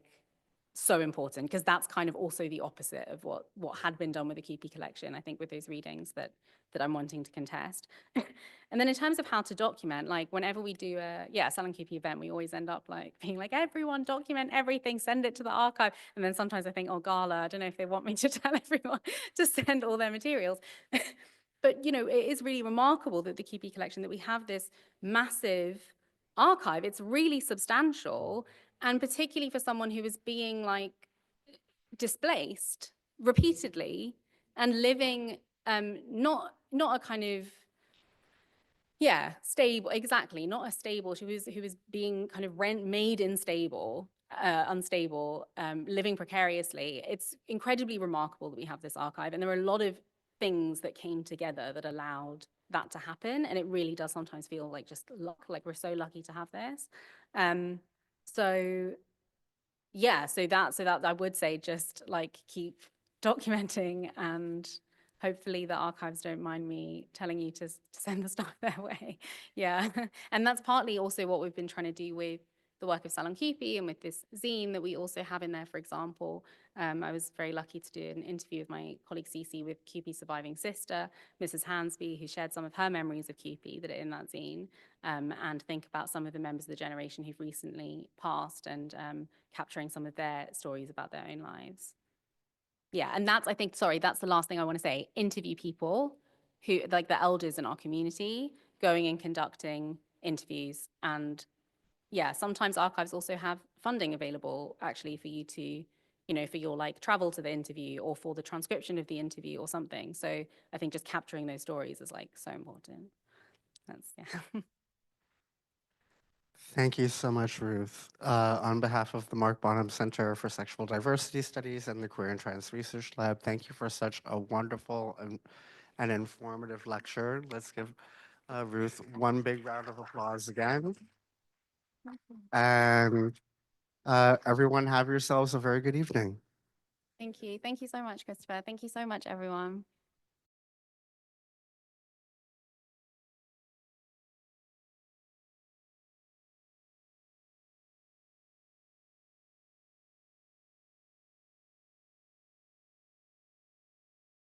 so important, because that's kind of also the opposite of what had been done with the Kewpie collection, I think, with those readings that I'm wanting to contest. And then in terms of how to document, like whenever we do a Selling Kewpie event, we always end up like being like, everyone document everything, send it to the archive. And then sometimes I think, oh, Gala, I don't know if they want me to tell everyone to send all their materials. But, you know, it is really remarkable that the Kewpie collection, that we have this massive archive. It's really substantial. And particularly for someone who is being like displaced repeatedly and living not a kind of stable, exactly, not a stable, who was being kind of made unstable, living precariously. It's incredibly remarkable that we have this archive, and there are a lot of things that came together that allowed that to happen, and it really does sometimes feel like just luck, like we're so lucky to have this. So that I would say, just like keep documenting, and hopefully the archives don't mind me telling you to send the stuff their way. Yeah. And that's partly also what we've been trying to do with the work of Salon Kewpie and with this zine that we also have in there, for example. I was very lucky to do an interview with my colleague Cece with Kewpie's surviving sister, Mrs. Hansby, who shared some of her memories of Kewpie that are in that zine, and think about some of the members of the generation who've recently passed and capturing some of their stories about their own lives. Yeah, and that's, I think, sorry, that's the last thing I want to say. Interview people who, like the elders in our community, going and conducting interviews. And yeah, sometimes archives also have funding available actually for you to, you know, for your like travel to the interview or for the transcription of the interview or something. So I think just capturing those stories is like so important. That's, yeah. Thank you so much, Ruth. On behalf of the Mark Bonham Center for Sexual Diversity Studies and the Queer and Trans Research Lab, thank you for such a wonderful and informative lecture. Let's give Ruth one big round of applause again. And everyone have yourselves a very good evening. Thank you. Thank you so much, Christopher. Thank you so much, everyone.